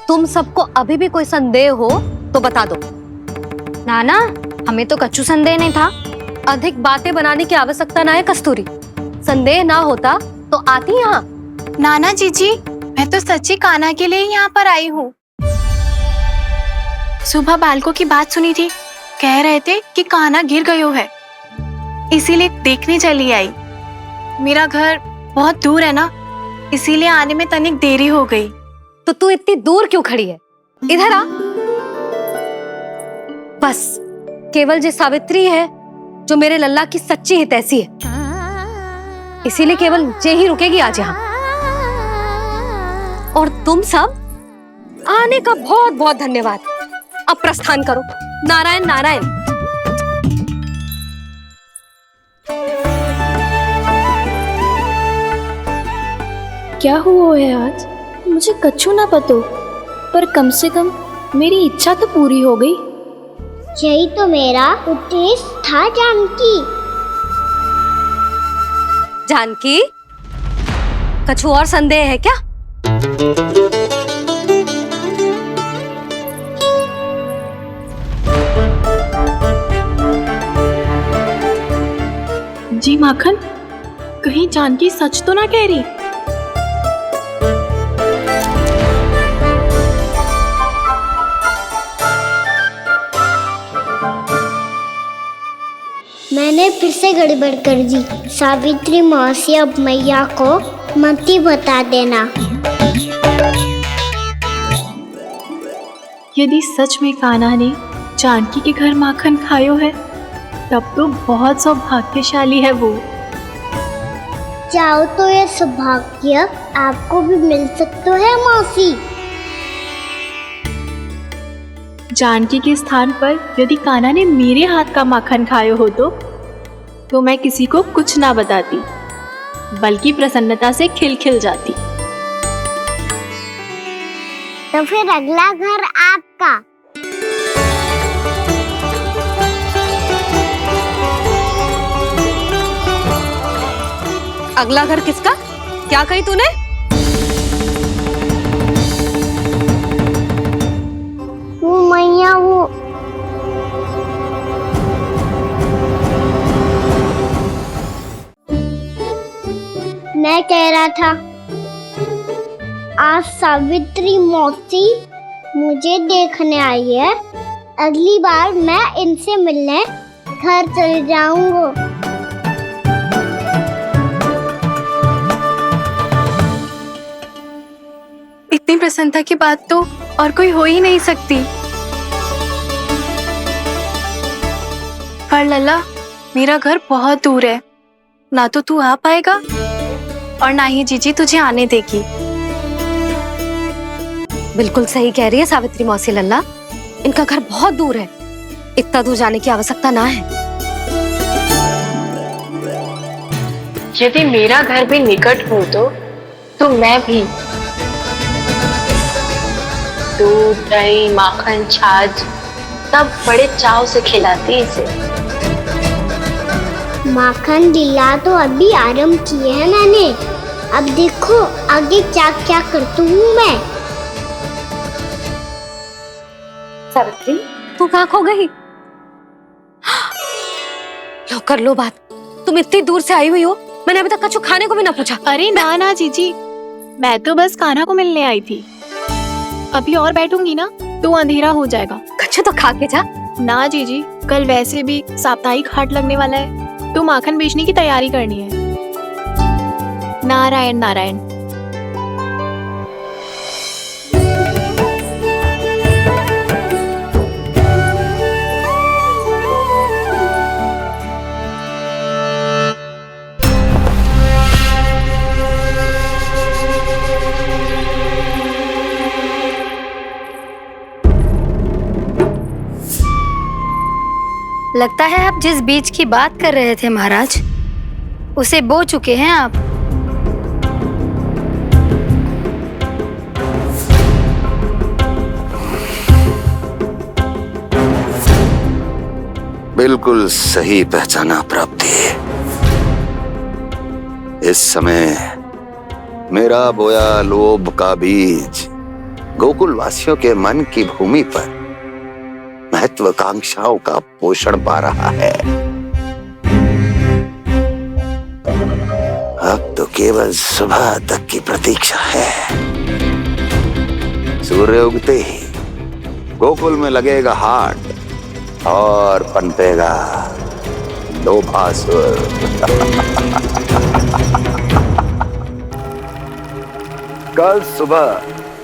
तुम सबको अभी भी कोई संदेह हो तो बता दो। नाना, हमें तो कच्चू संदेह नहीं था। अधिक बातें बनाने की आवश्यकता ना है कस्तूरी। संदेह ना होता तो आती यहाँ। नाना जीजी, मैं तो सच्ची कान्हा के लिए ही यहाँ पर आई हूँ। सुबह बालकों की बात सुनी थी, कह रहे थे कि कान्हा गिर गयो है, इसीलिए देखने चली आई। मेरा घर बहुत दूर है ना, इसीलिए आने में तनिक देरी हो गई। तो तू इतनी दूर क्यों खड़ी है? इधर आ। बस केवल जे सावित्री है जो मेरे लल्ला की सच्ची हितैषी है, इसीलिए केवल जे ही रुकेगी आज यहाँ। और तुम सब आने का बहुत बहुत धन्यवाद। अब प्रस्थान करो। नारायण नारायण। क्या हुआ है आज? मुझे कछु ना पतो, पर कम से कम मेरी इच्छा तो पूरी हो गई। यही तो मेरा उद्देश्य था जानकी। जानकी, कछु और संदेह है क्या? जी माखन, कहीं जानकी सच तो ना कह रही? तूने फिर से गड़बड़ कर दी। सावित्री मौसी अब मैया को मत ही बता देना। यदि सच में कान्हा ने जानकी के घर माखन खायो है तब तो बहुत सौभाग्यशाली है वो। चाहो तो ये सौभाग्य आपको भी मिल सकता है मौसी। जानकी के स्थान पर यदि कान्हा ने मेरे हाथ का माखन खायो हो तो मैं किसी को कुछ ना बताती, बल्कि प्रसन्नता से खिलखिल जाती। तो फिर अगला घर आपका। अगला घर किसका? क्या कही तूने? वो मैया वो मैं कह रहा था आज सावित्री मौसी मुझे देखने आई है। अगली बार मैं इनसे मिलने घर चले जाऊंगा। इतनी प्रसन्नता की बात तो और कोई हो ही नहीं सकती। पर लल्ला, मेरा घर बहुत दूर है, ना तो तू आ पाएगा और ना ही जीजी तुझे आने देगी। बिल्कुल सही कह रही है सावित्री मौसी लल्ला, इनका घर बहुत दूर है, इतना दूर जाने की आवश्यकता ना है। यदि मेरा घर भी निकट हो तो मैं भी दूध, दही, माखन, छाछ सब बड़े चाव से खिलाती इसे। माखन दिला तो अभी आरंभ किए हैं मैंने, अब देखो आगे क्या क्या करती हूँ मैं। सावित्री, तू कहाँ खो गई? लो कर लो बात, तुम इतनी दूर से आई हुई हो, मैंने अभी तक कछु खाने को भी ना पूछा। अरे ना ना जीजी, मैं तो बस कान्हा को मिलने आई थी। अभी और बैठूंगी ना तो अंधेरा हो जाएगा। कछु तो खा के जा। ना जीजी, कल वैसे भी साप्ताहिक हाट लगने वाला है तो माखन बेचने की तैयारी करनी है। नारायण नारायण। लगता है आप जिस बीज की बात कर रहे थे महाराज, उसे बो चुके हैं आप। बिल्कुल सही पहचाना प्राप्ति। इस समय मेरा बोया लोभ का बीज गोकुल वासियों के मन की भूमि पर महत्वाकांक्षाओं का पोषण पा रहा है। अब तो केवल सुबह तक की प्रतीक्षा है। सूर्य उगते ही गोकुल में लगेगा हाट और पनपेगा लोभासुर। कल सुबह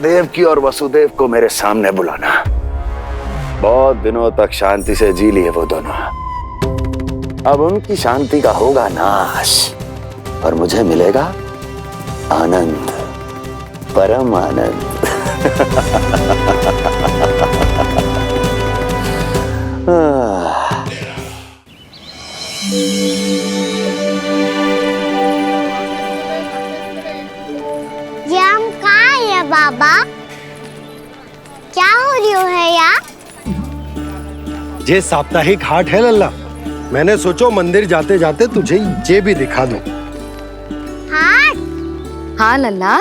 देवकी और वसुदेव को मेरे सामने बुलाना। बहुत दिनों तक शांति से जी लिए वो दोनों, अब उनकी शांति का होगा नाश और मुझे मिलेगा आनंद, परम आनंद। ये हम कहाँ है बाबा? क्या हो रही है यार? ये साप्ताहिक हाट है लल्ला, मैंने सोचो मंदिर जाते जाते तुझे ये भी दिखा दूं। हाट? हाँ लल्ला,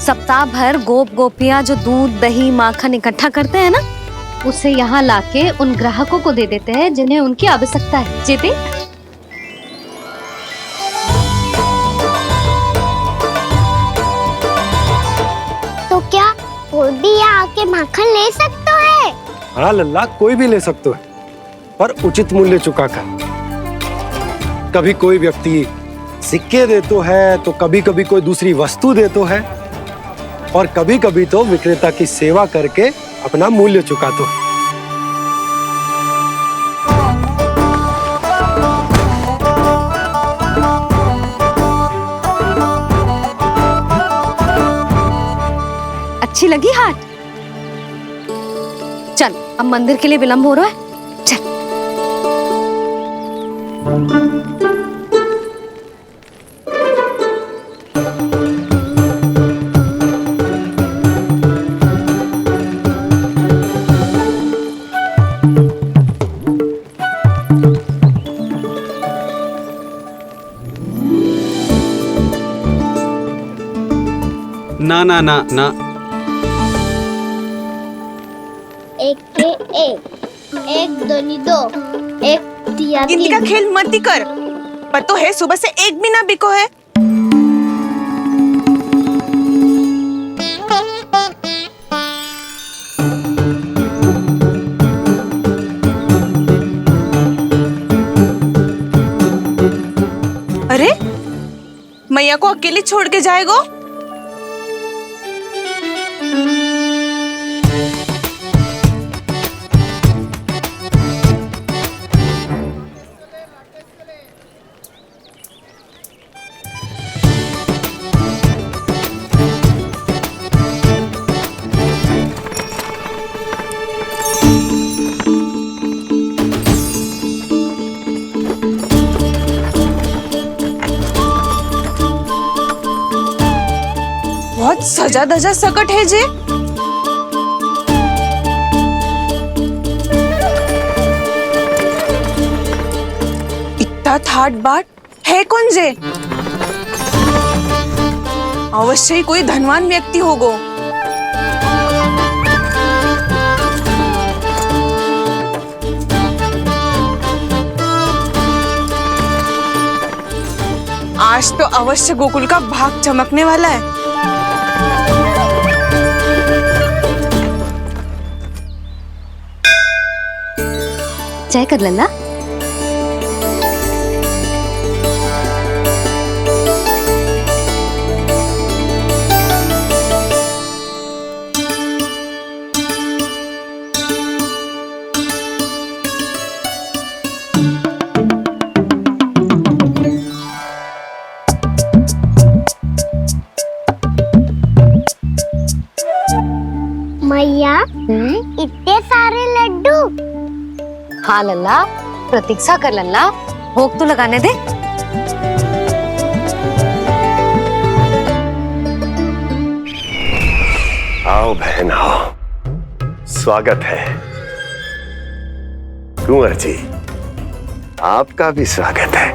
सप्ताह भर गोप गोपियां जो दूध, दही, माखन इकट्ठा करते हैं ना, उसे यहाँ लाके उन ग्राहकों को दे देते हैं जिन्हें उनकी आवश्यकता है। जेते तो क्या कोई भी यहाँ आके माखन ले सकता है? हाँ लल्ला, कोई भी ले सकते हो, पर उचित मूल्य चुका कर। कभी कोई व्यक्ति सिक्के दे तो है, तो कभी कभी कोई दूसरी वस्तु दे तो है, और कभी कभी तो विक्रेता की सेवा करके अपना मूल्य चुका तो है। अच्छी लगी हाट? चल अब मंदिर के लिए विलंब हो रहा है, चल। ना ना ना ना, एक के एक दोनी दो, एक तिया गिनती का खेल मत ही कर, पर तो है सुबह से एक भी ना बिको है। अरे मैया को अकेले छोड़ के जाएगो? बहुत सजा धजा सकट है जे। इतना ठाट बाट है कौन जे? अवश्य ही कोई धनवान व्यक्ति होगो। आज तो अवश्य गोकुल का भाग चमकने वाला है। जय कर लल्ला। मैया इतने सारे लड्डू। हाँ लल्ला, प्रतीक्षा कर लल्ला, भोग तो लगाने दे। आओ बहन आओ, स्वागत है। कुंवर जी, आपका भी स्वागत है।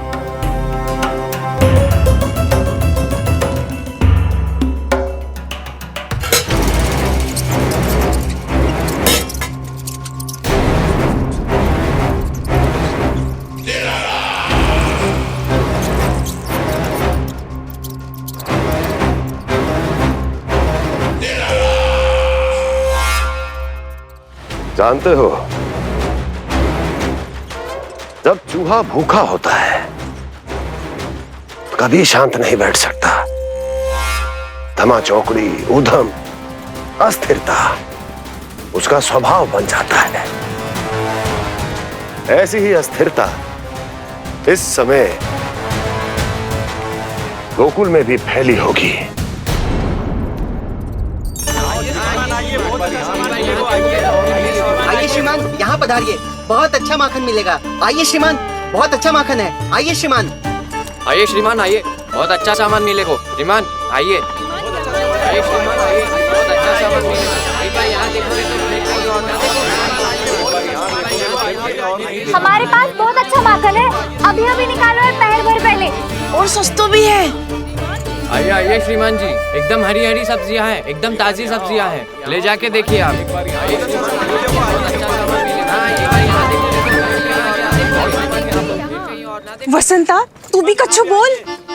जानते हो, जब चूहा भूखा होता है कभी शांत नहीं बैठ सकता। धमा चौकड़ी, उधम, अस्थिरता उसका स्वभाव बन जाता है। ऐसी ही अस्थिरता इस समय गोकुल में भी फैली होगी। आइए श्रीमान, यहाँ पधारिए, बहुत अच्छा माखन मिलेगा। आइए श्रीमान, बहुत अच्छा माखन है। आइए श्रीमान। आइए श्रीमान, आइए, बहुत अच्छा सामान मिलेगा। श्रीमान आइए, आइए श्रीमान, आइए, बहुत अच्छा सामान मिलेगा। एक बार यहाँ देखो। हमारे पास बहुत अच्छा माखन है, अभी अभी निकालो है, पहर भर पहले, और सस्ता भी है। आइए आइए श्रीमान जी, एकदम हरी हरी सब्जियां हैं, एकदम ताजी सब्जियां हैं, ले जाके देखिए आप। वसंता, तू भी कच्छु बोल।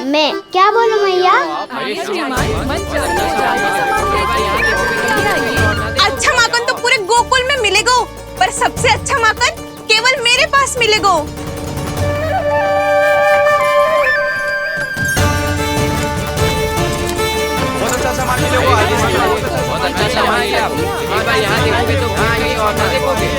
मैं क्या बोलूं मैया? अच्छा माखन तो पूरे गोकुल में मिलेगा, पर सबसे अच्छा माखन केवल मेरे पास मिलेगा। सामान मिले आपको। एक बार यहाँ देखोगे तो कहाँ कहीं और ना देखोगे।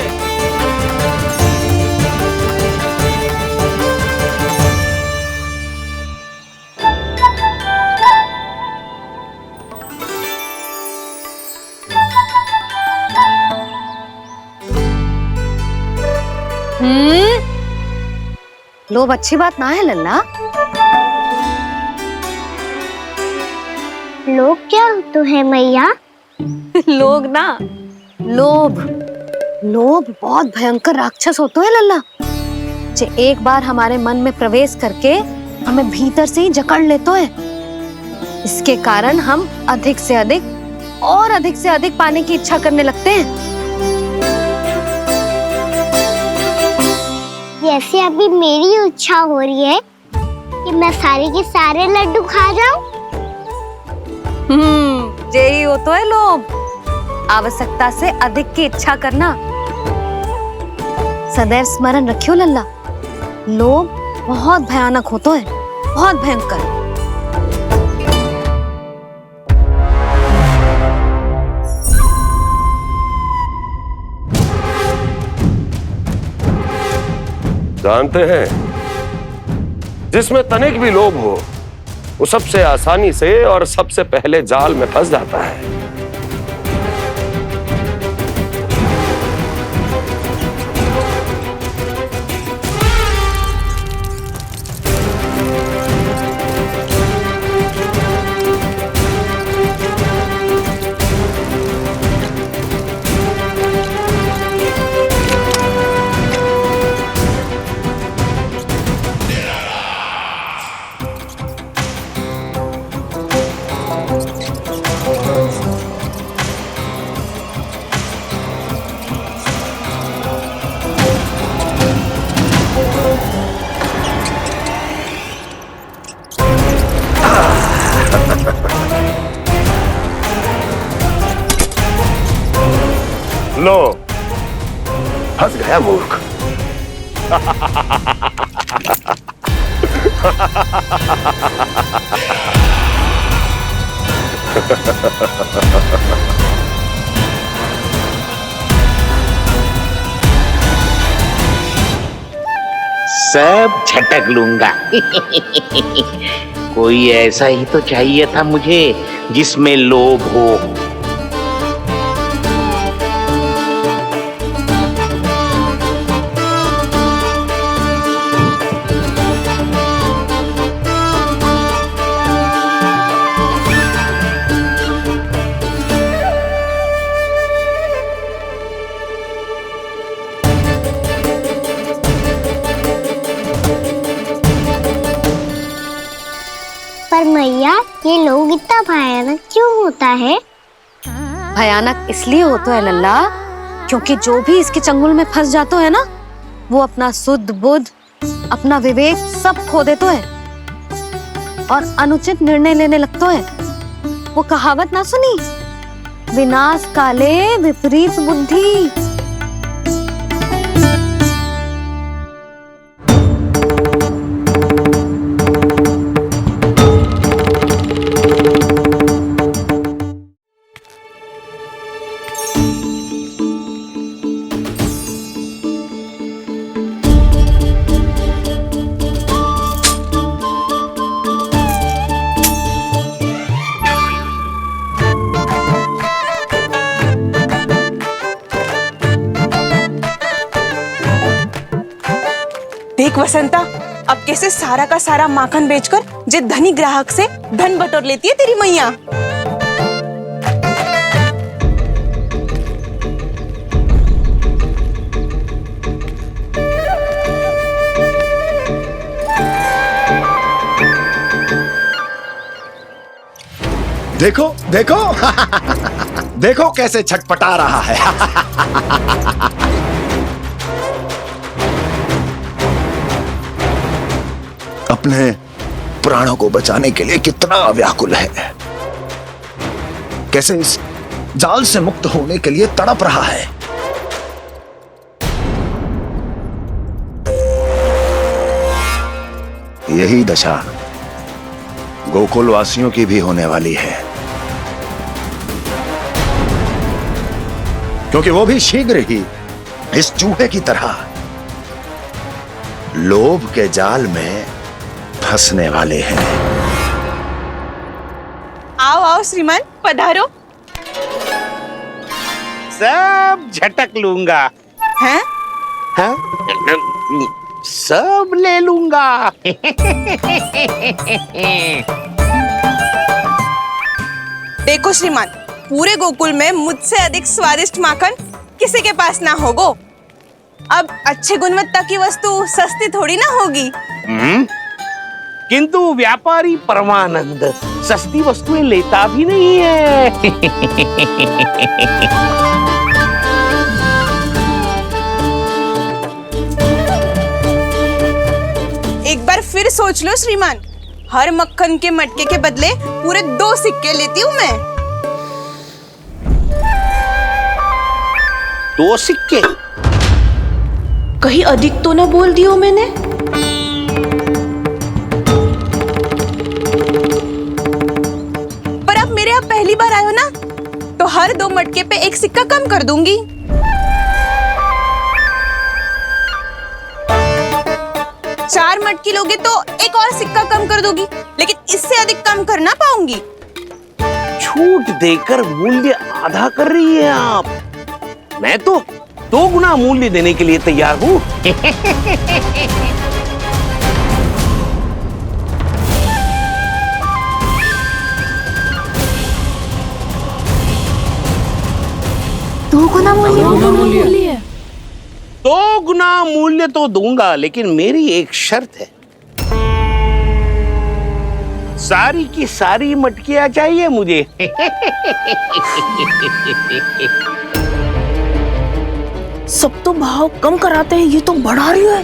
लोभ अच्छी बात ना है लल्ला। लोग क्या तो है मैया? लोग ना, लोभ। लोभ बहुत भयंकर राक्षस होता है लल्ला, जो एक बार हमारे मन में प्रवेश करके हमें भीतर से ही जकड़ लेता है। इसके कारण हम अधिक से अधिक और अधिक से अधिक पाने की इच्छा करने लगते हैं। जैसे अभी मेरी इच्छा हो रही है कि मैं सारे के सारे लड्डू खा जाऊं। यही होता है लोभ, आवश्यकता से अधिक की इच्छा करना। सदैव स्मरण रखियो लल्ला, लोभ बहुत भयानक होता है, बहुत भयंकर। जानते हैं, जिसमें तनिक भी लोभ हो वो सबसे आसानी से और सबसे पहले जाल में फंस जाता है। लो, फंस गया मूर्ख। सब झटक लूंगा। कोई ऐसा ही तो चाहिए था मुझे जिसमें लोभ हो। पर मैया, ये लोग इतना भयानक क्यों होता है? भयानक इसलिए होता है लल्ला, क्योंकि जो भी इसके चंगुल में फंस जाता है ना, वो अपना शुद्ध बुद्ध, अपना विवेक सब खो देता है और अनुचित निर्णय लेने लगता है। वो कहावत ना सुनी, विनाश काले विपरीत बुद्धि। देख वसंता, अब कैसे सारा का सारा माखन बेचकर जे धनी ग्राहक से धन बटोर लेती है तेरी मैया। देखो देखो देखो कैसे छटपटा रहा है। अपने प्राणों को बचाने के लिए कितना व्याकुल है, कैसे इस जाल से मुक्त होने के लिए तड़प रहा है। यही दशा गोकुल वासियों की भी होने वाली है। क्योंकि वो भी शीघ्र ही इस चूहे की तरह लोभ के जाल में फंसने वाले हैं। आओ आओ श्रीमान, पधारो। सब झटक लूंगा। हैं? हाँ? सब ले लूंगा। देखो श्रीमान, पूरे गोकुल में मुझसे अधिक स्वादिष्ट माखन किसी के पास ना होगो। अब अच्छे गुणवत्ता की वस्तु सस्ती थोड़ी ना होगी। किंतु व्यापारी परमानंद सस्ती वस्तुएं लेता भी नहीं है। एक बार फिर सोच लो श्रीमान, हर मक्खन के मटके के बदले पूरे 2 सिक्के लेती हूँ मैं। 2 सिक्के? कहीं अधिक तो ना बोल दियो मैंने? पर आप मेरे यहाँ पहली बार आए हो ना, तो हर 2 मटके पे 1 सिक्का कम कर दूंगी। चार मटकी लोगे तो 1 और सिक्का कम कर दूंगी, लेकिन इससे अधिक कम कर ना पाऊंगी। छूट देकर मूल्य आधा कर रही है आप। मैं तो 2 गुना मूल्य देने के लिए तैयार हूँ। दो गुना मूल्य? 2 गुना मूल्य तो दूंगा, लेकिन मेरी एक शर्त है। सारी की सारी मटकियां चाहिए मुझे। सब तो भाव कम कराते हैं, ये तो बढ़ा रही है।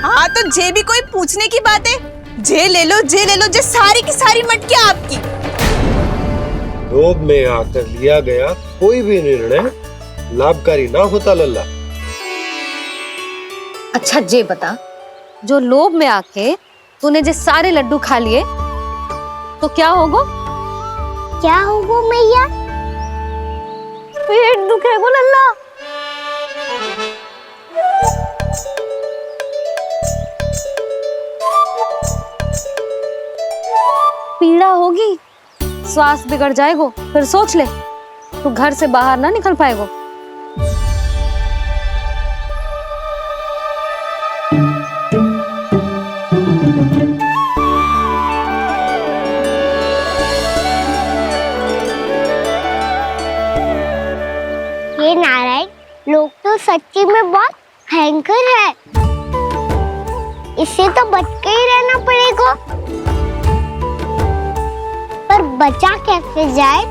हाँ तो जे भी कोई पूछने की बात है, जे ले लो, जे सारी की सारी मटकियां आपकी। लोभ में आकर लिया गया कोई भी निर्णय लाभकारी ना होता लल्ला। अच्छा जे बता, जो लोभ में आके तूने जे सारे लड्डू खा लिए तो क्या होगो? क्या होगो मैया? पेट दुखेगो लल्ला। पीड़ा होगी, स्वास्थ्य बिगड़ जाएगो, फिर सोच ले तू घर से बाहर ना निकल पाएगो। ये नारायण लोग तो सच्ची में बहुत भयंकर है, इससे तो बच के ही रहना पड़ेगा। पर बचा कैसे जाए?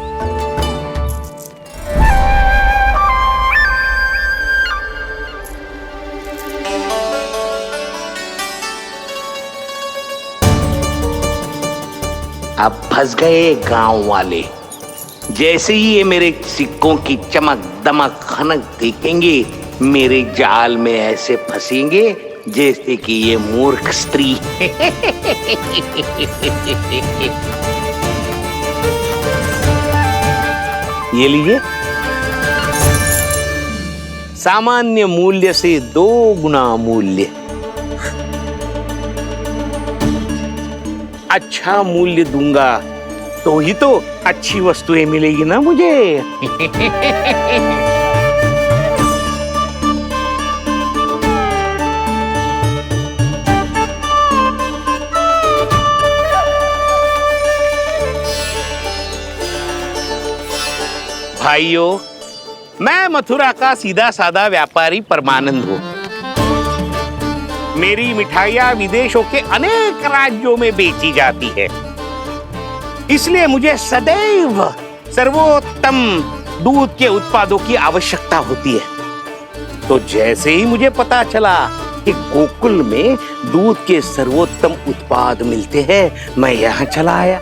अब फंस गए गांव वाले। जैसे ही ये मेरे सिक्कों की चमक दमक खनक देखेंगे, मेरे जाल में ऐसे फंसेंगे जैसे कि ये मूर्ख स्त्री। ये लीजिए, सामान्य मूल्य से 2 गुना मूल्य। अच्छा मूल्य दूंगा तो ही तो अच्छी वस्तुएं मिलेगी ना मुझे। भाइयों, मैं मथुरा का सीधा साधा व्यापारी परमानंद हूँ। मेरी मिठाइयाँ विदेशों के अनेक राज्यों में बेची जाती है, इसलिए मुझे सदैव सर्वोत्तम दूध के उत्पादों की आवश्यकता होती है। तो जैसे ही मुझे पता चला कि गोकुल में दूध के सर्वोत्तम उत्पाद मिलते हैं, मैं यहाँ चला आया।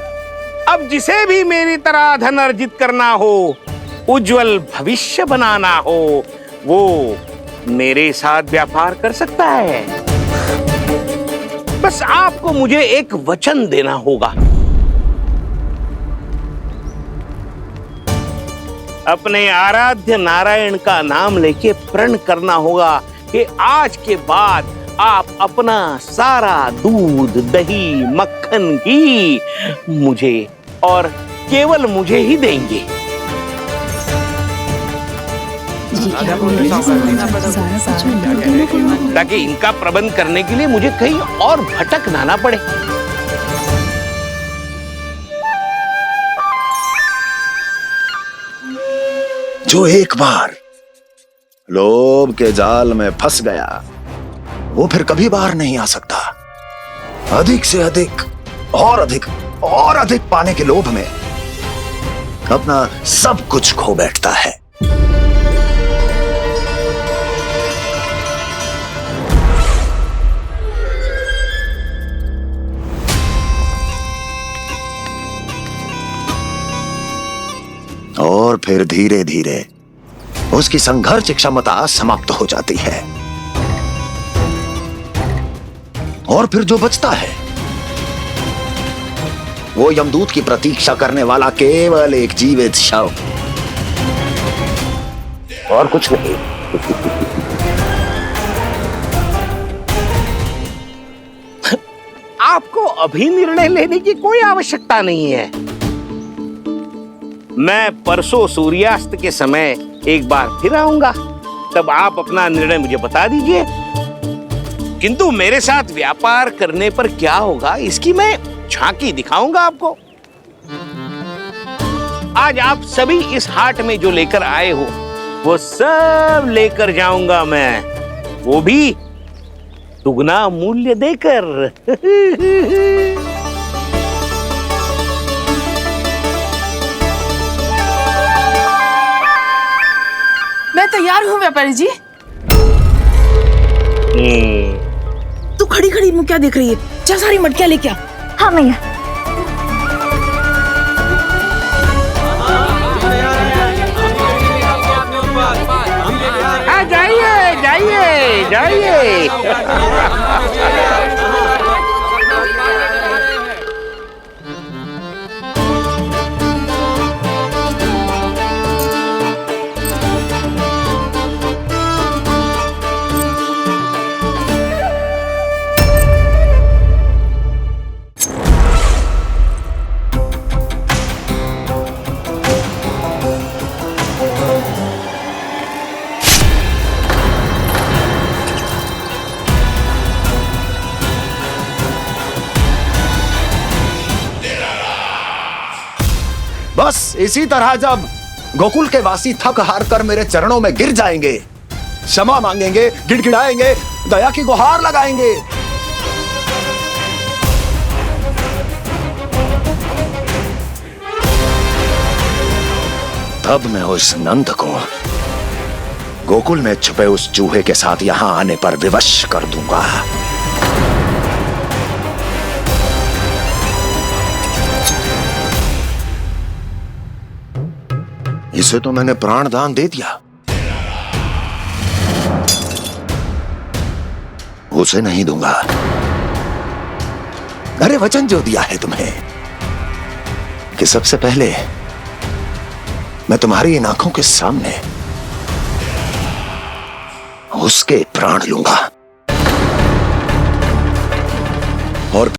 अब जिसे भी मेरी तरह धन अर्जित करना हो, उज्जवल भविष्य बनाना हो, वो मेरे साथ व्यापार कर सकता है। बस आपको मुझे एक वचन देना होगा। अपने आराध्य नारायण का नाम लेके प्रण करना होगा कि आज के बाद आप अपना सारा दूध, दही, मक्खन, घी मुझे और केवल मुझे ही देंगे। ताकि इनका प्रबंध करने के लिए मुझे कहीं और भटकना ना पड़े। जो एक बार लोभ के जाल में फंस गया वो फिर कभी बाहर नहीं आ सकता। अधिक से अधिक और अधिक और अधिक पाने के लोभ में अपना सब कुछ खो बैठता है। और फिर धीरे धीरे उसकी संघर्ष क्षमता समाप्त हो जाती है और फिर जो बचता है वो यमदूत की प्रतीक्षा करने वाला केवल एक जीवित शव और कुछ नहीं। आपको अभी निर्णय लेने की कोई आवश्यकता नहीं है। मैं परसों सूर्यास्त के समय एक बार फिर आऊंगा, तब आप अपना निर्णय मुझे बता दीजिए। किंतु मेरे साथ व्यापार करने पर क्या होगा इसकी मैं झांकी दिखाऊंगा आपको। आज आप सभी इस हाट में जो लेकर आए हो वो सब लेकर जाऊंगा मैं, वो भी दुगना मूल्य देकर। मैं तैयार हूँ व्यापारी जी। तू खड़ी खड़ी मुँह क्या देख रही है? जा सारी मटकियाँ लेके आ। हाँ मैया। जाइए जाइए जाइए। बस इसी तरह जब गोकुल के वासी थक हार कर मेरे चरणों में गिर जाएंगे, क्षमा मांगेंगे, गिड़गिड़ाएंगे, दया की गुहार लगाएंगे, तब मैं उस नंद को गोकुल में छुपे उस चूहे के साथ यहां आने पर विवश कर दूंगा। इसे तो मैंने प्राण दान दे दिया, उसे नहीं दूंगा। अरे वचन जो दिया है तुम्हें कि सबसे पहले मैं तुम्हारी इन आंखों के सामने उसके प्राण लूंगा। और